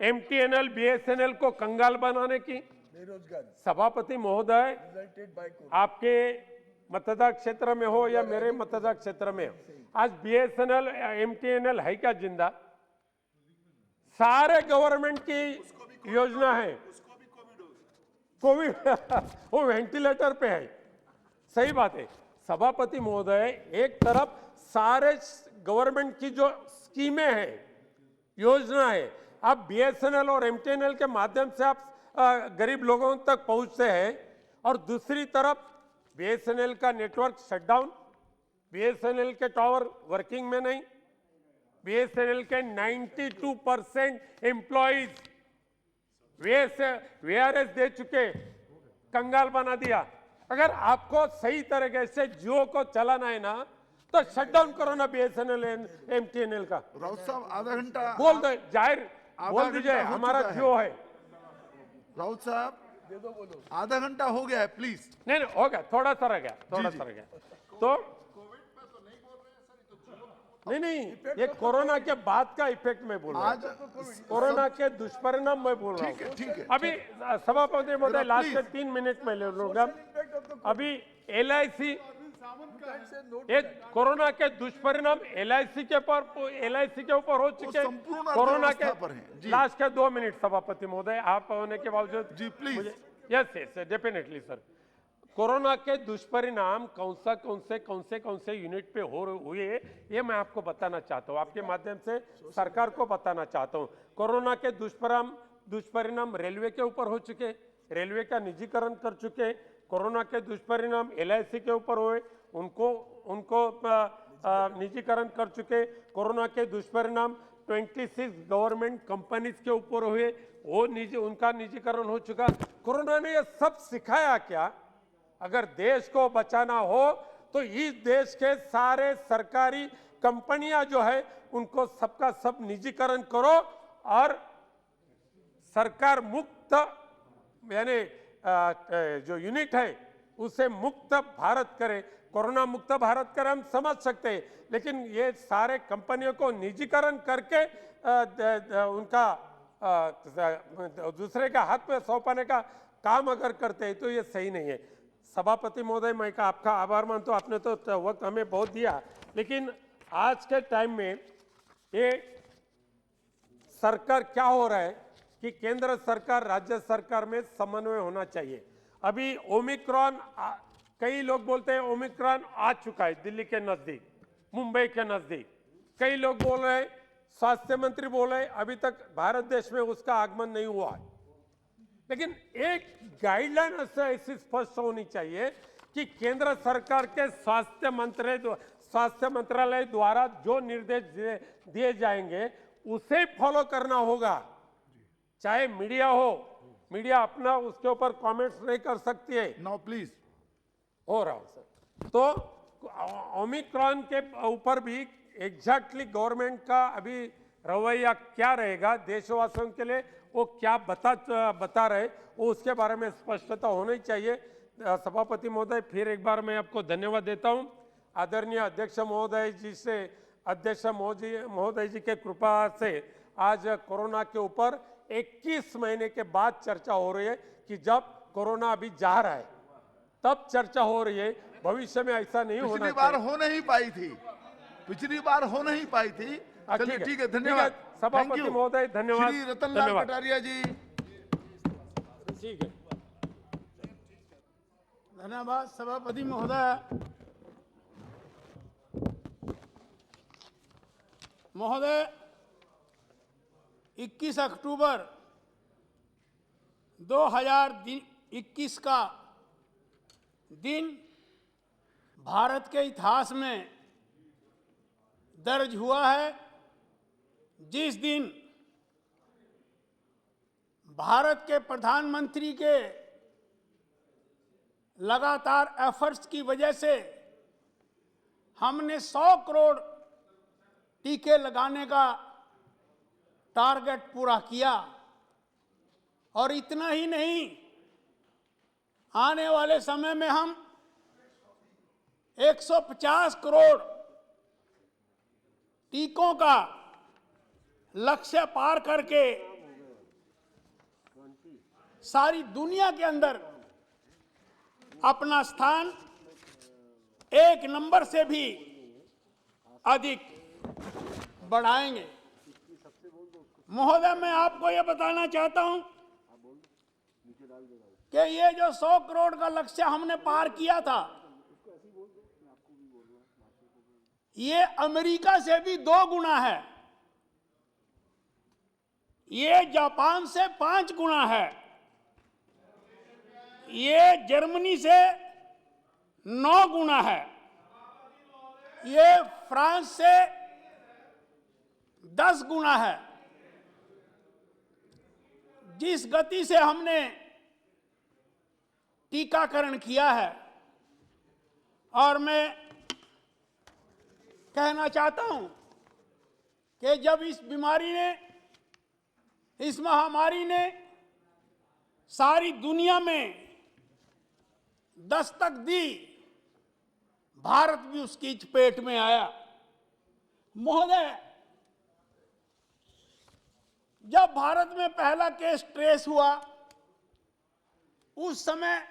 एमटीएनएल बीएसएनएल को कंगाल बनाने की? सभापति महोदय, आपके मतदान क्षेत्र में हो या मेरे मतदान क्षेत्र में हो, आज बीएसएनएल एमटीएनएल है क्या जिंदा? सारे गवर्नमेंट की योजना है। कोविड वो वेंटिलेटर पे है, सही बात है। सभापति महोदय, एक तरफ सारे गवर्नमेंट की जो स्कीमें हैं, योजना है, आप बीएसएनएल और एमटीएनएल के माध्यम से आप गरीब लोगों तक पहुंचते हैं, और दूसरी तरफ बीएसएनएल का नेटवर्क शटडाउन, बीएसएनएल के टावर वर्किंग में नहीं, बीएसएनएल के 92% एम्प्लॉइज वीआरएस दे चुके, कंगाल बना दिया। अगर आपको सही तरीके से जियो को चलाना है ना, तो शटडाउन करो ना बीएसएनएल एमटीएनएल का। राउत साहब, आधा घंटा बोल दो, जाहिर बोल आधा दीजिए घंटा हो हमारा चुका है। जियो है। राउत साहब, आधा घंटा हो गया है, प्लीज। नहीं हो गया, थोड़ा सा रह गया, थोड़ा सा रह गया। तो नहीं, ये कोरोना के बाद का इफेक्ट मैं बोल रहा हूँ, कोरोना के दुष्परिणाम मैं बोल रहा हूँ। ठीक है। अभी सभापति महोदय, लास्ट के 3 मिनट में ले लूंगा। अभी एलआईसी, एक कोरोना के दुष्परिणाम एलआईसी के ऊपर हो चुके, संपूर्ण कोरोना के अर्थव्यवस्था पर हैं। जी। लास्ट के 2 मिनट सभापति महोदय, आप होने के बावजूद जी, please. Yes definitely sir. Corona के दुष्परिणाम कौन से यूनिट पे हुए, ये मैं आपको बताना चाहता हूँ, आपके माध्यम से सरकार को बताना चाहता हूँ। कोरोना के दुष्परिणाम रेलवे के ऊपर हो चुके, रेलवे का निजीकरण कर चुके। कोरोना के दुष्परिणाम एलआईसी के ऊपर हुए, उनको निजीकरण कर चुके। कोरोना के दुष्परिणाम 26 गवर्नमेंट कंपनीज के ऊपर हुए, वो उनका निजीकरण हो चुका। कोरोना ने ये सब सिखाया क्या? अगर देश को बचाना हो तो इस देश के सारे सरकारी कंपनियां जो है उनको सबका सब निजीकरण करो, और सरकार मुक्त, यानी जो यूनिट है उसे मुक्त भारत करे, कोरोना मुक्त भारत करे, हम समझ सकते हैं। लेकिन ये सारे कंपनियों को निजीकरण करके उनका दूसरे का हाथ में सौंपने का काम अगर करते हैं तो ये सही नहीं है। सभापति महोदय, मैं आपका आभार मानता हूं, आपने तो वक्त हमें बहुत दिया, लेकिन आज के टाइम में ये सरकार क्या हो रहा है कि केंद्र सरकार राज्य सरकार में समन्वय होना चाहिए। अभी ओमिक्रॉन, कई लोग बोलते हैं ओमिक्रॉन आ चुका है दिल्ली के नजदीक, मुंबई के नजदीक। कई लोग बोल रहे हैं, स्वास्थ्य मंत्री बोल रहे हैं, अभी तक भारत देश में उसका आगमन नहीं हुआ है। लेकिन एक गाइडलाइन ऐसी स्पष्ट होनी चाहिए कि केंद्र सरकार के स्वास्थ्य मंत्रालय द्वारा जो निर्देश दिए जाएंगे उसे फॉलो करना होगा। चाहे मीडिया हो, मीडिया अपना उसके ऊपर कमेंट्स नहीं कर सकती है। Now please. हो रहा हूं सर। तो ओमिक्रॉन के ऊपर भी एग्जैक्टली गवर्नमेंट का अभी रवैया क्या रहेगा देशवासियों के लिए, वो क्या बता रहे, वो उसके बारे में स्पष्टता होनी चाहिए। सभापति महोदय, फिर एक बार मैं आपको धन्यवाद देता हूं। आदरणीय अध्यक्ष महोदय जी के कृपा से आज कोरोना के ऊपर 21 महीने के बाद चर्चा हो रही है कि जब कोरोना अभी जा रहा है तब चर्चा हो रही है। भविष्य में ऐसा नहीं होना चाहिए। पिछली बार हो नहीं पाई थी, पिछली बार हो नहीं पाई थी। चलिए ठीक है, धन्यवाद सभापति महोदय, धन्यवाद। श्री रतनलाल कटारिया जी। ठीक है, धन्यवाद सभापति महोदय। महोदय, 21 अक्टूबर 2021 का दिन भारत के इतिहास में दर्ज हुआ है, जिस दिन भारत के प्रधानमंत्री के लगातार एफर्ट्स की वजह से हमने 100 करोड़ टीके लगाने का टारगेट पूरा किया। और इतना ही नहीं, आने वाले समय में हम 150 करोड़ टीकों का लक्ष्य पार करके सारी दुनिया के अंदर अपना स्थान 1 नंबर से भी अधिक बढ़ाएंगे। महोदय, मैं आपको यह बताना चाहता हूं कि ये जो 100 करोड़ का लक्ष्य हमने पार किया था, ये अमेरिका से भी 2 गुना है, ये जापान से 5 गुना है, ये जर्मनी से 9 गुना है, ये फ्रांस से 10 गुना है। जिस गति से हमने टीकाकरण किया है, और मैं कहना चाहता हूं कि जब इस बीमारी ने, इस महामारी ने सारी दुनिया में दस्तक दी, भारत भी उसकी चपेट में आया। महोदय, जब भारत में पहला केस ट्रेस हुआ, उस समय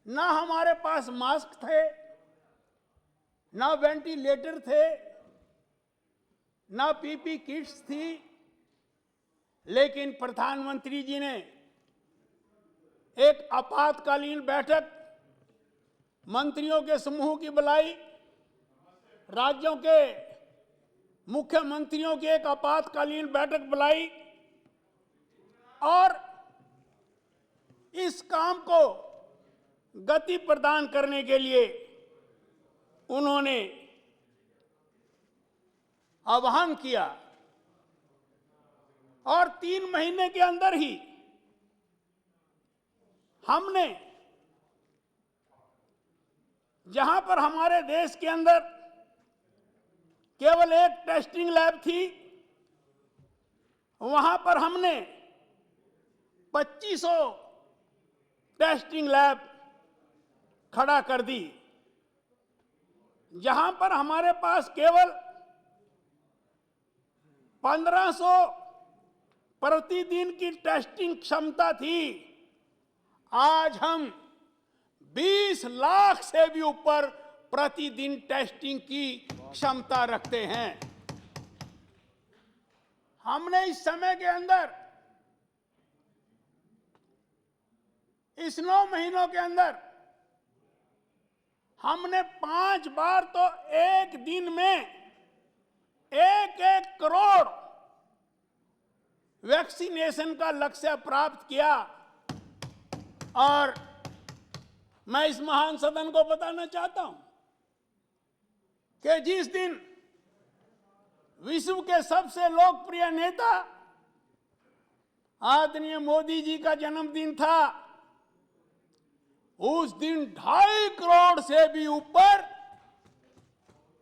ना हमारे पास मास्क थे, ना वेंटिलेटर थे, ना पीपी किट्स थी, लेकिन प्रधानमंत्री जी ने एक आपातकालीन बैठक मंत्रियों के समूह की बुलाई, राज्यों के मुख्यमंत्रियों की एक आपातकालीन बैठक बुलाई, और इस काम को गति प्रदान करने के लिए उन्होंने आह्वान किया। और 3 महीने के अंदर ही हमने, जहां पर हमारे देश के अंदर केवल एक टेस्टिंग लैब थी, वहां पर हमने 2500 टेस्टिंग लैब खड़ा कर दी। जहां पर हमारे पास केवल 1500 प्रतिदिन की टेस्टिंग क्षमता थी, आज हम 20 लाख से भी ऊपर प्रतिदिन टेस्टिंग की क्षमता रखते हैं। हमने इस समय के अंदर, इस 9 महीनों के अंदर, हमने 5 बार तो एक दिन में 1-1 करोड़ वैक्सीनेशन का लक्ष्य प्राप्त किया। और मैं इस महान सदन को बताना चाहता हूं कि जिस दिन विश्व के सबसे लोकप्रिय नेता आदरणीय मोदी जी का जन्मदिन था, उस दिन 2.5 करोड़ से भी ऊपर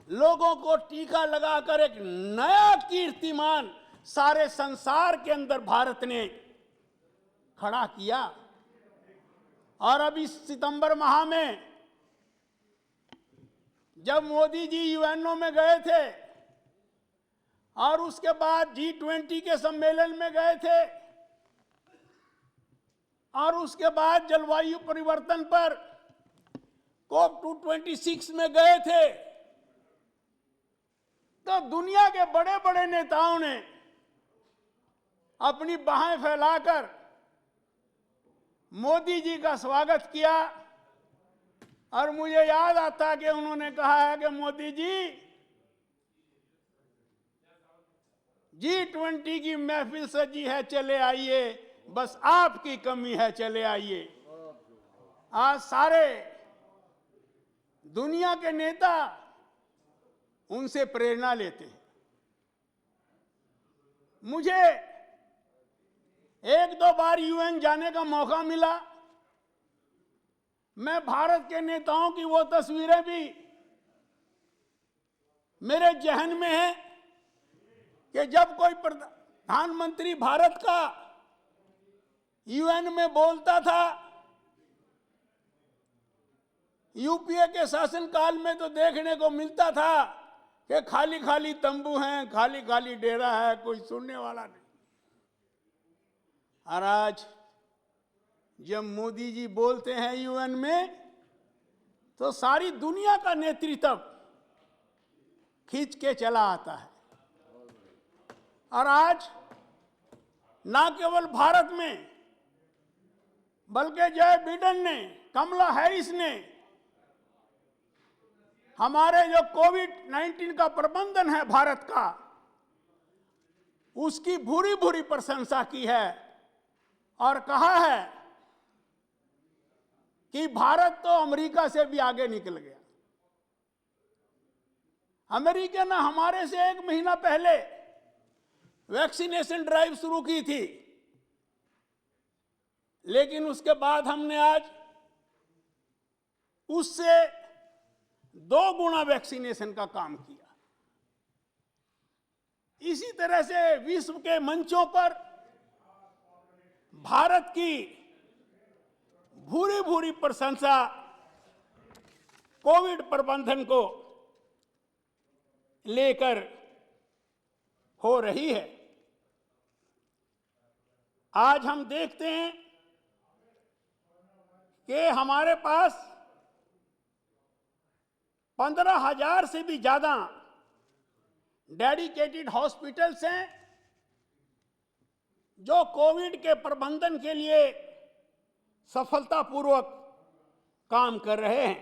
लोगों को टीका लगाकर एक नया कीर्तिमान सारे संसार के अंदर भारत ने खड़ा किया। और अब इस सितंबर माह में जब मोदी जी यूएनओ में गए थे और उसके बाद G20 के सम्मेलन में गए थे और उसके बाद जलवायु परिवर्तन पर COP26 में गए थे, तो दुनिया के बड़े बड़े नेताओं ने अपनी बाहें फैलाकर मोदी जी का स्वागत किया। और मुझे याद आता कि उन्होंने कहा है कि मोदी जी G20 की महफिल सजी है, चले आइए, बस आपकी कमी है, चले आइए। आज सारे दुनिया के नेता उनसे प्रेरणा लेते हैं। मुझे 1-2 बार यूएन जाने का मौका मिला। मैं भारत के नेताओं की वो तस्वीरें भी मेरे जहन में है कि जब कोई प्रधानमंत्री भारत का यूएन में बोलता था, यूपीए के शासनकाल में तो देखने को मिलता था कि खाली खाली तंबू हैं, खाली खाली डेरा है, कोई सुनने वाला नहीं। और आज जब मोदी जी बोलते हैं यूएन में, तो सारी दुनिया का नेतृत्व खींच के चला आता है। और आज ना केवल भारत में, बल्कि जय बिडेन ने, कमला हैरिस ने हमारे जो कोविड-19 का प्रबंधन है भारत का, उसकी भूरी भूरी प्रशंसा की है और कहा है कि भारत तो अमेरिका से भी आगे निकल गया। अमेरिका ने हमारे से 1 महीना पहले वैक्सीनेशन ड्राइव शुरू की थी, लेकिन उसके बाद हमने आज उससे 2 गुना वैक्सीनेशन का काम किया। इसी तरह से विश्व के मंचों पर भारत की भूरी भूरी प्रशंसा कोविड प्रबंधन को लेकर हो रही है। आज हम देखते हैं कि हमारे पास 15,000 से भी ज्यादा डेडिकेटेड हॉस्पिटल्स हैं जो कोविड के प्रबंधन के लिए सफलतापूर्वक काम कर रहे हैं।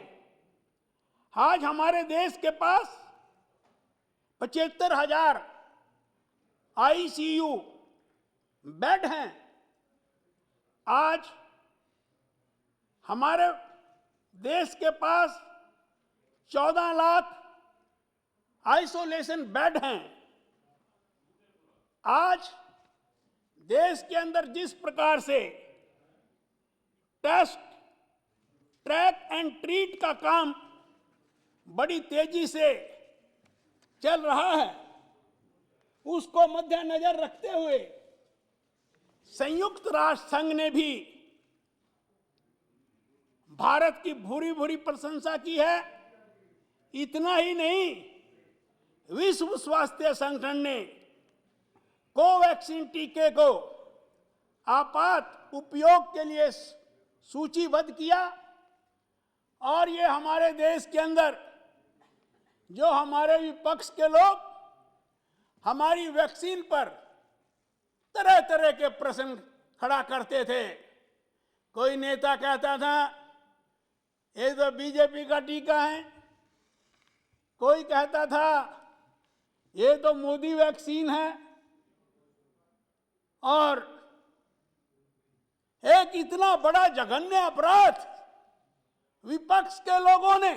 आज हमारे देश के पास 75,000 आईसीयू बेड हैं। आज हमारे देश के पास 14 लाख आइसोलेशन बेड हैं। आज देश के अंदर जिस प्रकार से टेस्ट, ट्रैक एंड ट्रीट का काम बड़ी तेजी से चल रहा है, उसको मद्देनजर रखते हुए संयुक्त राष्ट्र संघ ने भी भारत की भूरी भूरी प्रशंसा की है। इतना ही नहीं, विश्व स्वास्थ्य संगठन ने कोवैक्सीन टीके को आपात उपयोग के लिए सूचीबद्ध किया। और ये हमारे देश के अंदर जो हमारे विपक्ष के लोग हमारी वैक्सीन पर तरह तरह के प्रश्न खड़ा करते थे, कोई नेता कहता था ये तो बीजेपी का टीका है। कोई कहता था ये तो मोदी वैक्सीन है। और एक इतना बड़ा जघन्य अपराध विपक्ष के लोगों ने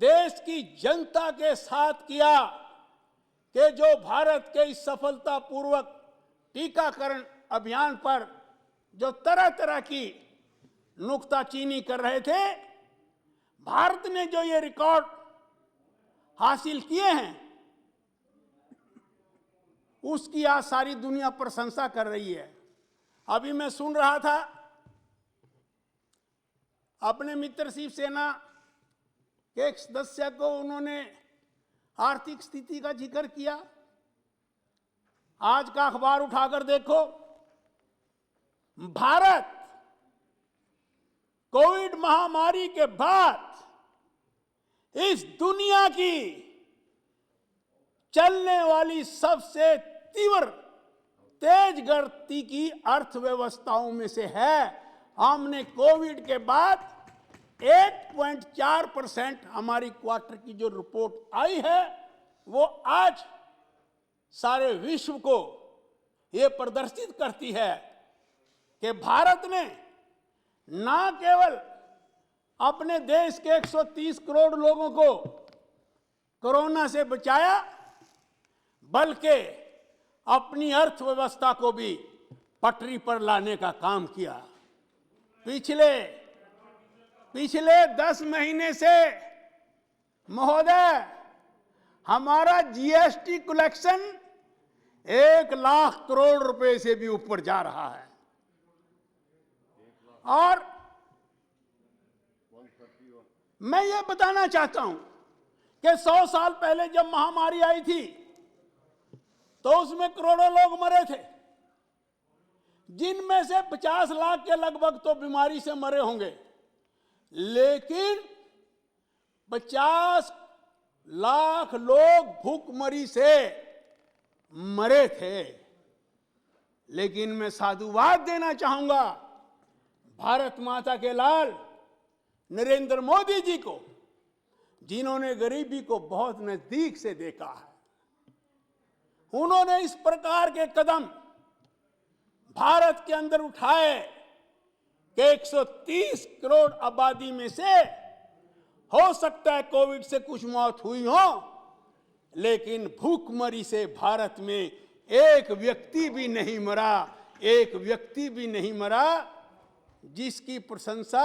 देश की जनता के साथ किया कि जो भारत के इस सफलतापूर्वक टीकाकरण अभियान पर जो तरह तरह की नुक्ताचीनी कर रहे थे, भारत ने जो ये रिकॉर्ड हासिल किए हैं उसकी आज सारी दुनिया प्रशंसा कर रही है। अभी मैं सुन रहा था अपने मित्र शिवसेना के एक सदस्य को, उन्होंने आर्थिक स्थिति का जिक्र किया। आज का अखबार उठाकर देखो, भारत कोविड महामारी के बाद इस दुनिया की चलने वाली सबसे तीव्र तेज गति की अर्थव्यवस्थाओं में से है। हमने कोविड के बाद 8.4% हमारी क्वार्टर की जो रिपोर्ट आई है वो आज सारे विश्व को ये प्रदर्शित करती है कि भारत ने ना केवल अपने देश के 130 करोड़ लोगों को कोरोना से बचाया, बल्कि अपनी अर्थव्यवस्था को भी पटरी पर लाने का काम किया। पिछले 10 महीने से महोदय हमारा जीएसटी कलेक्शन 1 लाख करोड़ रुपए से भी ऊपर जा रहा है। और मैं ये बताना चाहता हूं कि 100 साल पहले जब महामारी आई थी तो उसमें करोड़ों लोग मरे थे, जिनमें से 50 लाख के लगभग तो बीमारी से मरे होंगे, लेकिन 50 लाख लोग भूखमरी से मरे थे। लेकिन मैं साधुवाद देना चाहूंगा भारत माता के लाल नरेंद्र मोदी जी को, जिन्होंने गरीबी को बहुत नजदीक से देखा है। उन्होंने इस प्रकार के कदम भारत के अंदर उठाए कि 130 करोड़ आबादी में से हो सकता है कोविड से कुछ मौत हुई हो, लेकिन भूखमरी से भारत में एक व्यक्ति भी नहीं मरा, एक व्यक्ति भी नहीं मरा, जिसकी प्रशंसा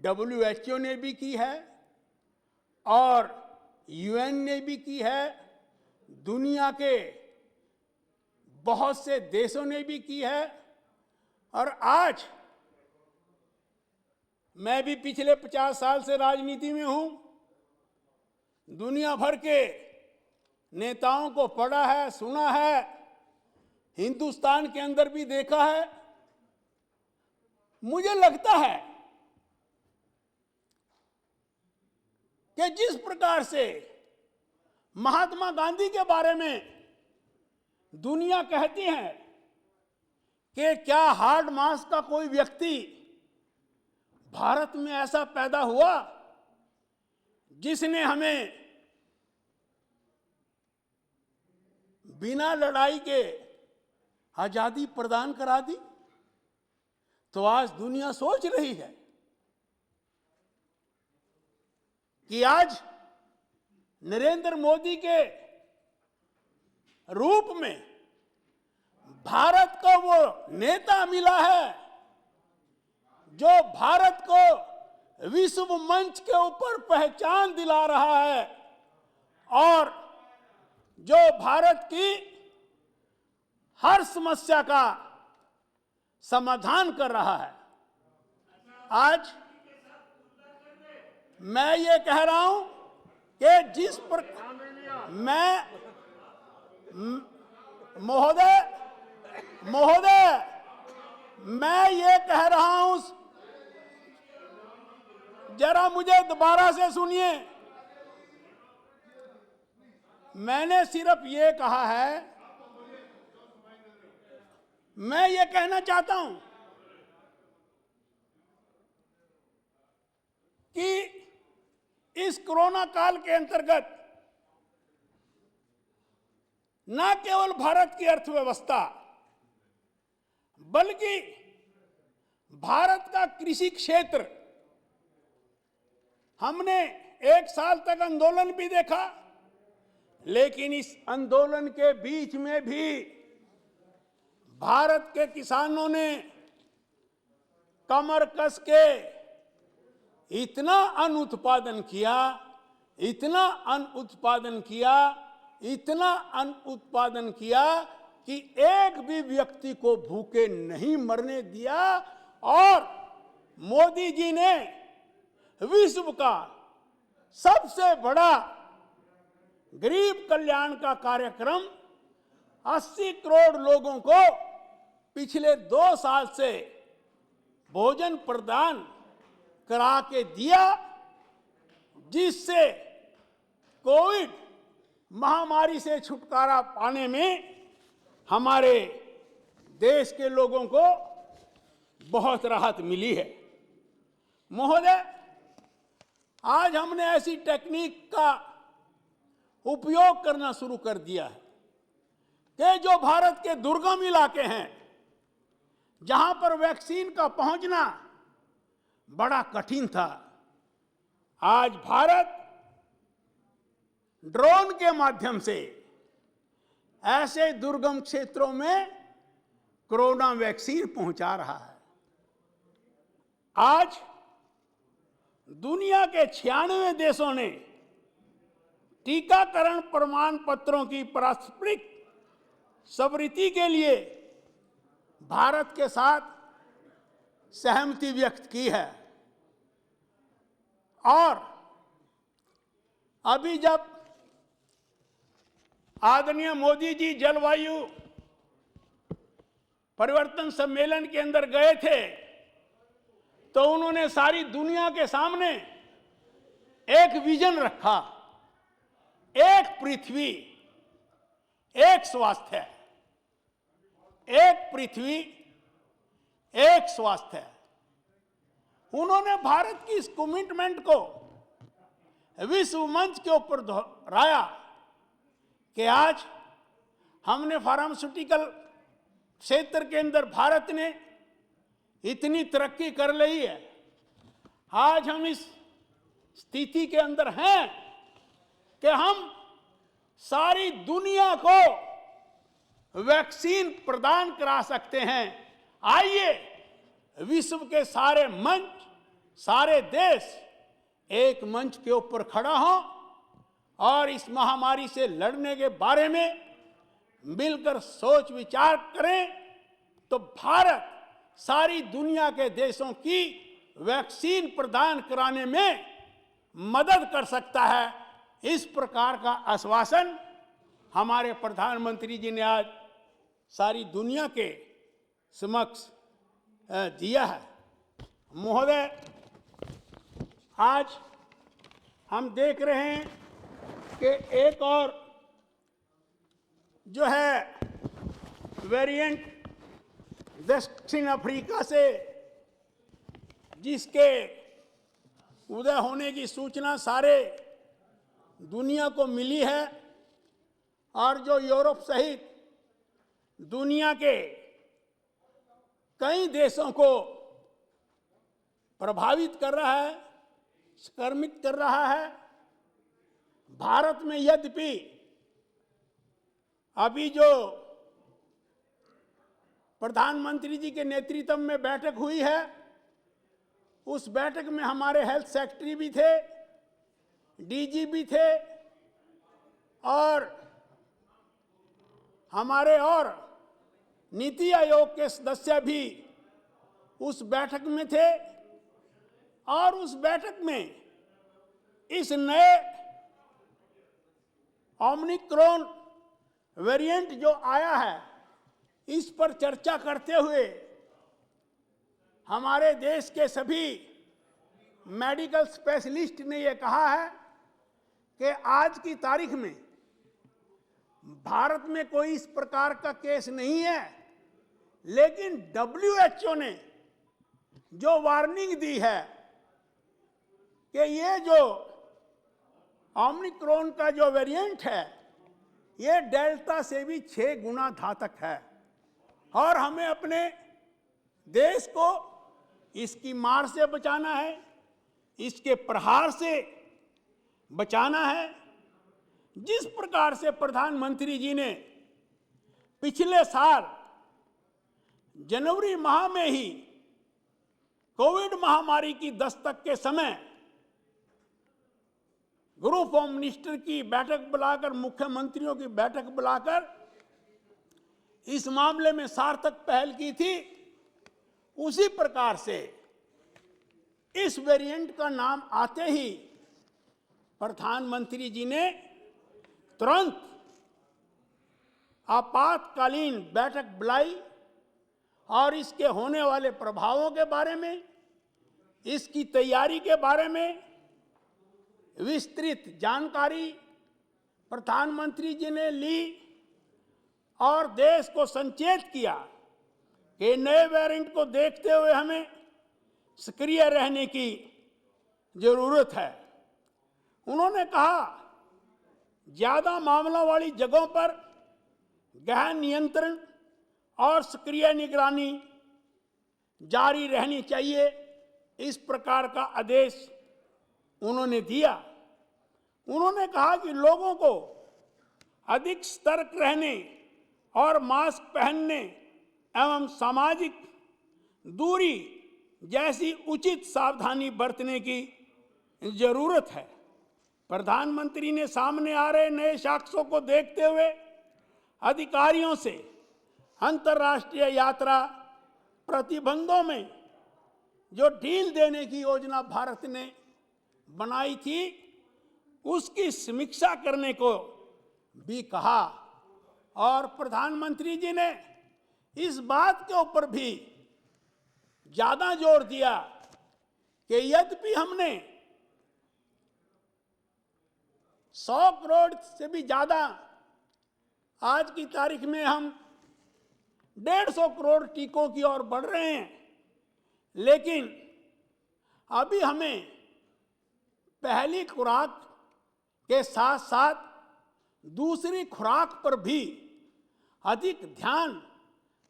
WHO ने भी की है और UN ने भी की है, दुनिया के बहुत से देशों ने भी की है। और आज मैं भी पिछले 50 साल से राजनीति में हूं, दुनिया भर के नेताओं को पढ़ा है, सुना है, हिंदुस्तान के अंदर भी देखा है। मुझे लगता है कि जिस प्रकार से महात्मा गांधी के बारे में दुनिया कहती है कि क्या हार्ड मास का कोई व्यक्ति भारत में ऐसा पैदा हुआ जिसने हमें बिना लड़ाई के आजादी प्रदान करा दी, तो आज दुनिया सोच रही है कि आज नरेंद्र मोदी के रूप में भारत को वो नेता मिला है जो भारत को विश्व मंच के ऊपर पहचान दिला रहा है और जो भारत की हर समस्या का समाधान कर रहा है। आज मैं ये कह रहा हूं कि जिस पर मैं महोदय मैं ये कह रहा हूं, जरा मुझे दोबारा से सुनिए। मैंने सिर्फ ये कहा है, मैं ये कहना चाहता हूं इस कोरोना काल के अंतर्गत न केवल भारत की अर्थव्यवस्था बल्कि भारत का कृषि क्षेत्र, हमने 1 साल तक आंदोलन भी देखा, लेकिन इस आंदोलन के बीच में भी भारत के किसानों ने कमर कस के इतना अन्न उत्पादन किया, इतना अन्न उत्पादन किया, इतना अन्न उत्पादन किया कि एक भी व्यक्ति को भूखे नहीं मरने दिया। और मोदी जी ने विश्व का सबसे बड़ा गरीब कल्याण का कार्यक्रम 80 करोड़ लोगों को पिछले 2 साल से भोजन प्रदान करा के दिया, जिससे कोविड महामारी से छुटकारा पाने में हमारे देश के लोगों को बहुत राहत मिली है। महोदय, आज हमने ऐसी टेक्निक का उपयोग करना शुरू कर दिया है कि जो भारत के दुर्गम इलाके हैं, जहां पर वैक्सीन का पहुंचना बड़ा कठिन था, आज भारत ड्रोन के माध्यम से ऐसे दुर्गम क्षेत्रों में कोरोना वैक्सीन पहुंचा रहा है। आज दुनिया के 96 देशों ने टीकाकरण प्रमाण पत्रों की पारस्परिक स्वीकृति के लिए भारत के साथ सहमति व्यक्त की है। और अभी जब आदरणीय मोदी जी जलवायु परिवर्तन सम्मेलन के अंदर गए थे, तो उन्होंने सारी दुनिया के सामने एक विजन रखा, एक पृथ्वी एक स्वास्थ्य, एक पृथ्वी एक स्वास्थ्य। उन्होंने भारत की इस कमिटमेंट को विश्व मंच के ऊपर दोहराया कि आज हमने फार्मास्यूटिकल क्षेत्र के अंदर भारत ने इतनी तरक्की कर ली है, आज हम इस स्थिति के अंदर हैं कि हम सारी दुनिया को वैक्सीन प्रदान करा सकते हैं। आइए विश्व के सारे मंच, सारे देश एक मंच के ऊपर खड़ा हों और इस महामारी से लड़ने के बारे में मिलकर सोच विचार करें, तो भारत सारी दुनिया के देशों की वैक्सीन प्रदान कराने में मदद कर सकता है। इस प्रकार का आश्वासन हमारे प्रधानमंत्री जी ने आज सारी दुनिया के समक्ष दिया है। महोदय, आज हम देख रहे हैं कि एक और जो है वेरिएंट दक्षिण अफ्रीका से जिसके उदय होने की सूचना सारे दुनिया को मिली है और जो यूरोप सहित दुनिया के कई देशों को प्रभावित कर रहा है, संक्रमित कर रहा है। भारत में यद्यपि अभी जो प्रधानमंत्री जी के नेतृत्व में बैठक हुई है, उस बैठक में हमारे हेल्थ सेक्रेटरी भी थे, डीजी भी थे और हमारे और नीति आयोग के सदस्य भी उस बैठक में थे। और उस बैठक में इस नए ओमिक्रॉन वेरिएंट जो आया है, इस पर चर्चा करते हुए हमारे देश के सभी मेडिकल स्पेशलिस्ट ने यह कहा है कि आज की तारीख में भारत में कोई इस प्रकार का केस नहीं है, लेकिन WHO ने जो वार्निंग दी है कि ये जो ओमिक्रॉन का जो वेरिएंट है ये डेल्टा से भी 6 गुना घातक है और हमें अपने देश को इसकी मार से बचाना है, इसके प्रहार से बचाना है। जिस प्रकार से प्रधानमंत्री जी ने पिछले साल जनवरी माह में ही कोविड महामारी की दस्तक के समय ग्रुप ऑफ मिनिस्टर की बैठक बुलाकर, मुख्यमंत्रियों की बैठक बुलाकर इस मामले में सार्थक पहल की थी, उसी प्रकार से इस वेरिएंट का नाम आते ही प्रधानमंत्री जी ने तुरंत आपातकालीन बैठक बुलाई और इसके होने वाले प्रभावों के बारे में, इसकी तैयारी के बारे में विस्तृत जानकारी प्रधानमंत्री जी ने ली और देश को संचेत किया कि नए वेरिएंट को देखते हुए हमें सक्रिय रहने की जरूरत है। उन्होंने कहा ज्यादा मामलों वाली जगहों पर गहन नियंत्रण और सक्रिय निगरानी जारी रहनी चाहिए, इस प्रकार का आदेश उन्होंने दिया। उन्होंने कहा कि लोगों को अधिक सतर्क रहने और मास्क पहनने एवं सामाजिक दूरी जैसी उचित सावधानी बरतने की जरूरत है। प्रधानमंत्री ने सामने आ रहे नए साक्ष्यों को देखते हुए अधिकारियों से अंतर्राष्ट्रीय यात्रा प्रतिबंधों में जो ढील देने की योजना भारत ने बनाई थी उसकी समीक्षा करने को भी कहा और प्रधानमंत्री जी ने इस बात के ऊपर भी ज्यादा जोर दिया कि यद्यपि हमने 100 करोड़ से भी ज्यादा, आज की तारीख में हम 150 करोड़ टीकों की ओर बढ़ रहे हैं, लेकिन अभी हमें पहली खुराक के साथ साथ दूसरी खुराक पर भी अधिक ध्यान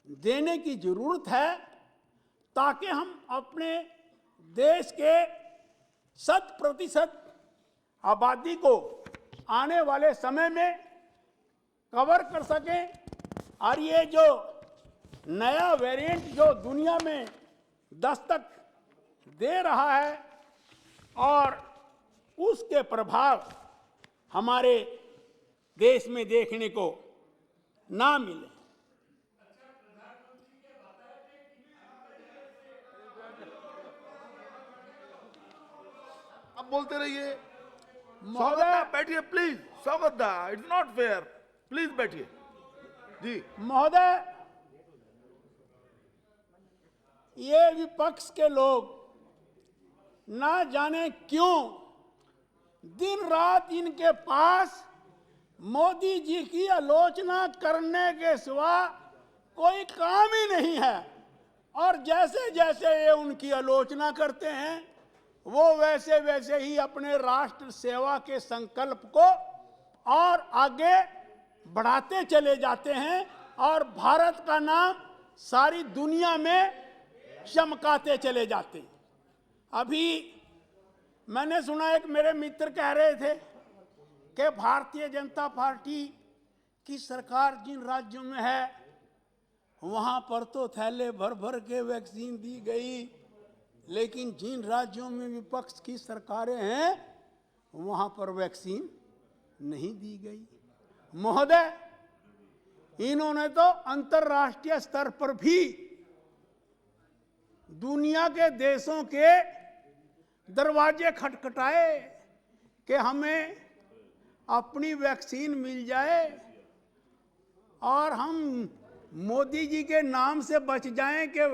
देने की जरूरत है ताकि हम अपने देश के 100% आबादी को आने वाले समय में कवर कर सकें। और ये जो नया वेरिएंट जो दुनिया में दस्तक दे रहा है और उसके प्रभाव हमारे देश में देखने को ना मिले। अब बोलते रहिए। महोदय बैठिए प्लीज। स्वागत दा, इट्स नॉट फेयर, प्लीज बैठिए जी। महोदय, ये विपक्ष के लोग ना जाने क्यों दिन रात इनके पास मोदी जी की आलोचना करने के सिवा कोई काम ही नहीं है और जैसे जैसे ये उनकी आलोचना करते हैं वो वैसे वैसे ही अपने राष्ट्र सेवा के संकल्प को और आगे बढ़ाते चले जाते हैं और भारत का नाम सारी दुनिया में चमकाते चले जाते हैं। अभी मैंने सुना एक मेरे मित्र कह रहे थे कि भारतीय जनता पार्टी की सरकार जिन राज्यों में है वहां पर तो थैले भर भर के वैक्सीन दी गई, लेकिन जिन राज्यों में विपक्ष की सरकारें हैं वहां पर वैक्सीन नहीं दी गई। महोदय, इन्होंने तो अंतर्राष्ट्रीय स्तर पर भी दुनिया के देशों के दरवाजे खटखटाए कि हमें अपनी वैक्सीन मिल जाए और हम मोदी जी के नाम से बच जाएं कि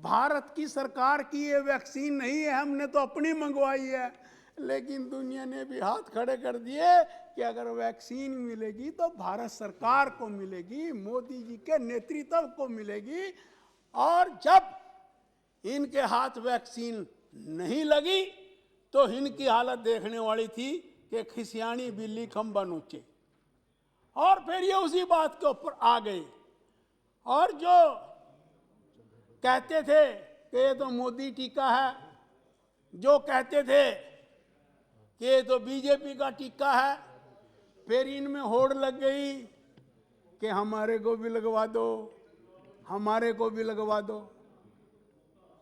भारत की सरकार की ये वैक्सीन नहीं है, हमने तो अपनी मंगवाई है। लेकिन दुनिया ने भी हाथ खड़े कर दिए कि अगर वैक्सीन मिलेगी तो भारत सरकार को मिलेगी, मोदी जी के नेतृत्व को मिलेगी। और जब इनके हाथ वैक्सीन नहीं लगी तो इनकी हालत देखने वाली थी कि खिसियानी बिल्ली खंबा नोचे। और फिर ये उसी बात के ऊपर आ गए और जो कहते थे कि ये तो मोदी टीका है, जो कहते थे कि ये तो बीजेपी का टीका है, फिर इनमें होड़ लग गई कि हमारे को भी लगवा दो, हमारे को भी लगवा दो।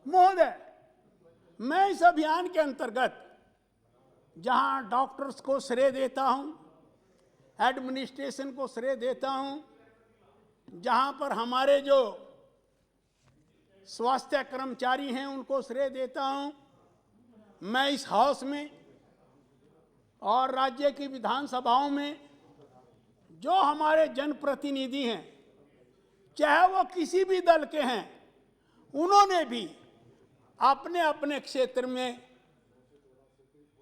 महोदय, मैं इस अभियान के अंतर्गत जहां डॉक्टर्स को श्रेय देता हूं, एडमिनिस्ट्रेशन को श्रेय देता हूं, जहां पर हमारे जो स्वास्थ्य कर्मचारी हैं उनको श्रेय देता हूं, मैं इस हाउस में और राज्य की विधानसभाओं में जो हमारे जनप्रतिनिधि हैं, चाहे वो किसी भी दल के हैं, उन्होंने भी अपने अपने क्षेत्र में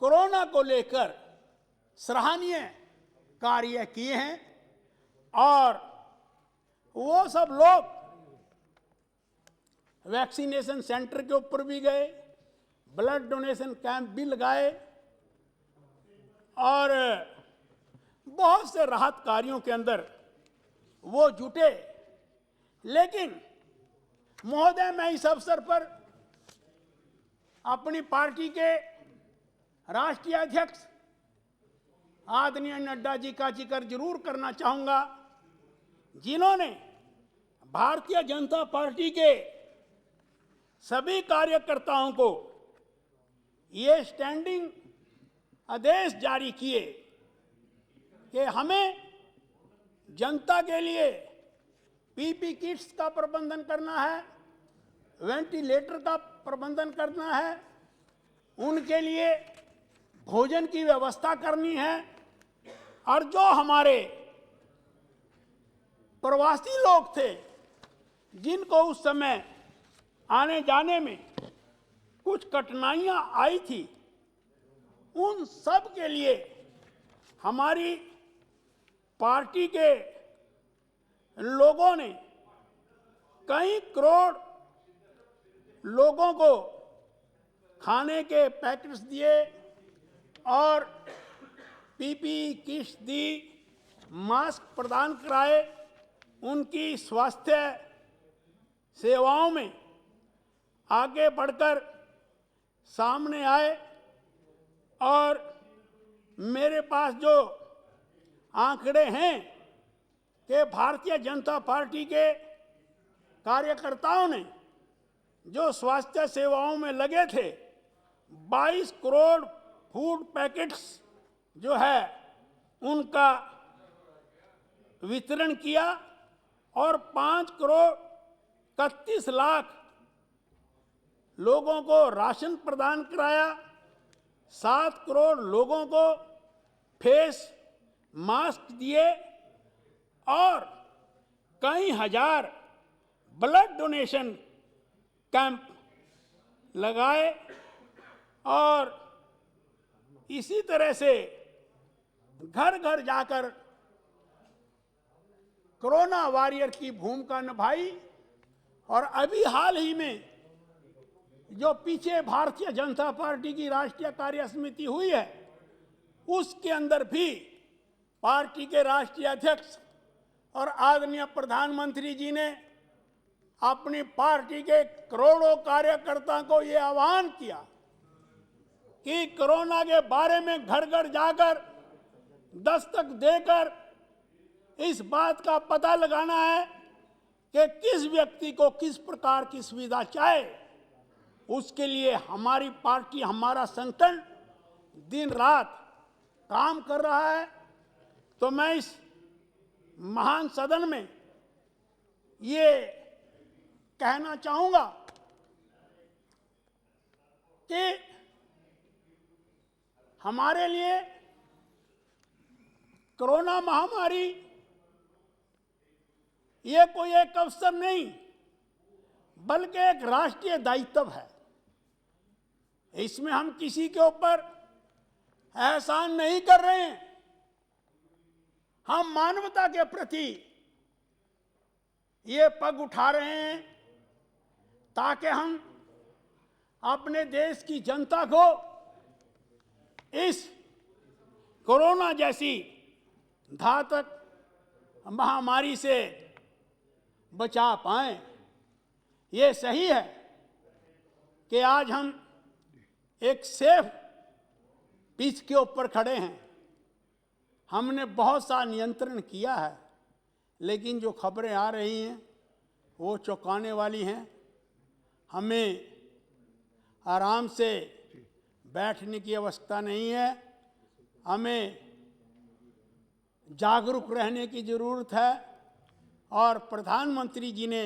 कोरोना को लेकर सराहनीय कार्य किए हैं। और वो सब लोग वैक्सीनेशन सेंटर के ऊपर भी गए, ब्लड डोनेशन कैंप भी लगाए और बहुत से राहत कार्यों के अंदर वो जुटे। लेकिन महोदय, मैं इस अवसर पर अपनी पार्टी के राष्ट्रीय अध्यक्ष आदरणीय नड्डा जी का जिक्र जरूर करना चाहूंगा, जिन्होंने भारतीय जनता पार्टी के सभी कार्यकर्ताओं को ये स्टैंडिंग आदेश जारी किए कि हमें जनता के लिए पीपी किट्स का प्रबंधन करना है, वेंटिलेटर का प्रबंधन करना है, उनके लिए भोजन की व्यवस्था करनी है। और जो हमारे प्रवासी लोग थे जिनको उस समय आने जाने में कुछ कठिनाइयां आई थी, उन सब के लिए हमारी पार्टी के लोगों ने कई करोड़ लोगों को खाने के पैकेट्स दिए और पीपीई किट्स दी, मास्क प्रदान कराए, उनकी स्वास्थ्य सेवाओं में आगे बढ़कर सामने आए। और मेरे पास जो आंकड़े हैं कि भारतीय जनता पार्टी के कार्यकर्ताओं ने जो स्वास्थ्य सेवाओं में लगे थे, 22 करोड़ फूड पैकेट्स जो है उनका वितरण किया और 5 करोड़ 31 लाख लोगों को राशन प्रदान कराया, 7 करोड़ लोगों को फेस मास्क दिए और कई हजार ब्लड डोनेशन कैंप लगाए। और इसी तरह से घर घर जाकर कोरोना वॉरियर की भूमिका निभाई। और अभी हाल ही में जो पीछे भारतीय जनता पार्टी की राष्ट्रीय कार्य समिति हुई है, उसके अंदर भी पार्टी के राष्ट्रीय अध्यक्ष और आदरणीय प्रधानमंत्री जी ने अपनी पार्टी के करोड़ों कार्यकर्ताओं को ये आह्वान किया कि कोरोना के बारे में घर घर जाकर दस्तक देकर इस बात का पता लगाना है कि किस व्यक्ति को किस प्रकार की सुविधा चाहे। उसके लिए हमारी पार्टी, हमारा संगठन दिन रात काम कर रहा है। तो मैं इस महान सदन में ये कहना चाहूंगा कि हमारे लिए कोरोना महामारी ये कोई एक अवसर नहीं बल्कि एक राष्ट्रीय दायित्व है। इसमें हम किसी के ऊपर एहसान नहीं कर रहे हैं, हम मानवता के प्रति ये पग उठा रहे हैं ताकि हम अपने देश की जनता को इस कोरोना जैसी घातक महामारी से बचा पाएं। ये सही है कि आज हम एक सेफ पिच के ऊपर खड़े हैं। हमने बहुत सा नियंत्रण किया है, लेकिन जो खबरें आ रही हैं वो चौंकाने वाली हैं। हमें आराम से बैठने की आवश्यकता नहीं है, हमें जागरूक रहने की ज़रूरत है। और प्रधानमंत्री जी ने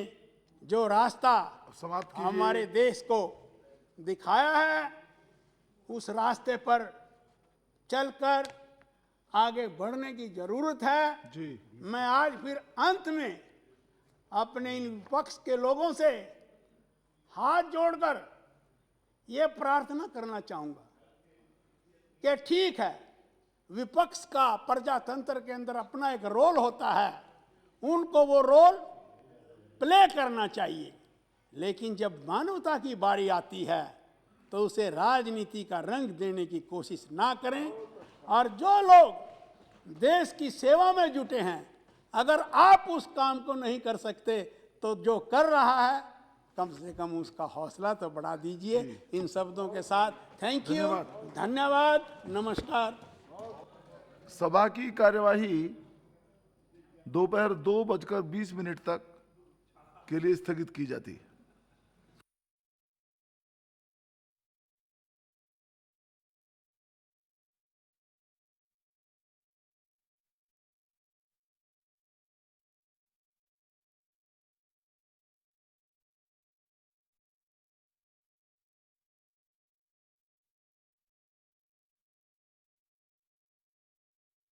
जो रास्ता समाप्त कीजिए। हमारे देश को दिखाया है, उस रास्ते पर चलकर आगे बढ़ने की जरूरत है। जी। मैं आज फिर अंत में अपने इन विपक्ष के लोगों से हाथ जोड़कर ये प्रार्थना करना चाहूंगा कि ठीक है, विपक्ष का प्रजातंत्र के अंदर अपना एक रोल होता है, उनको वो रोल प्ले करना चाहिए, लेकिन जब मानवता की बारी आती है तो उसे राजनीति का रंग देने की कोशिश ना करें। और जो लोग देश की सेवा में जुटे हैं, अगर आप उस काम को नहीं कर सकते तो जो कर रहा है कम से कम उसका हौसला तो बढ़ा दीजिए। इन शब्दों के साथ थैंक यू, धन्यवाद, नमस्कार। सभा की कार्यवाही दोपहर 2:20 तक के लिए स्थगित की जाती है।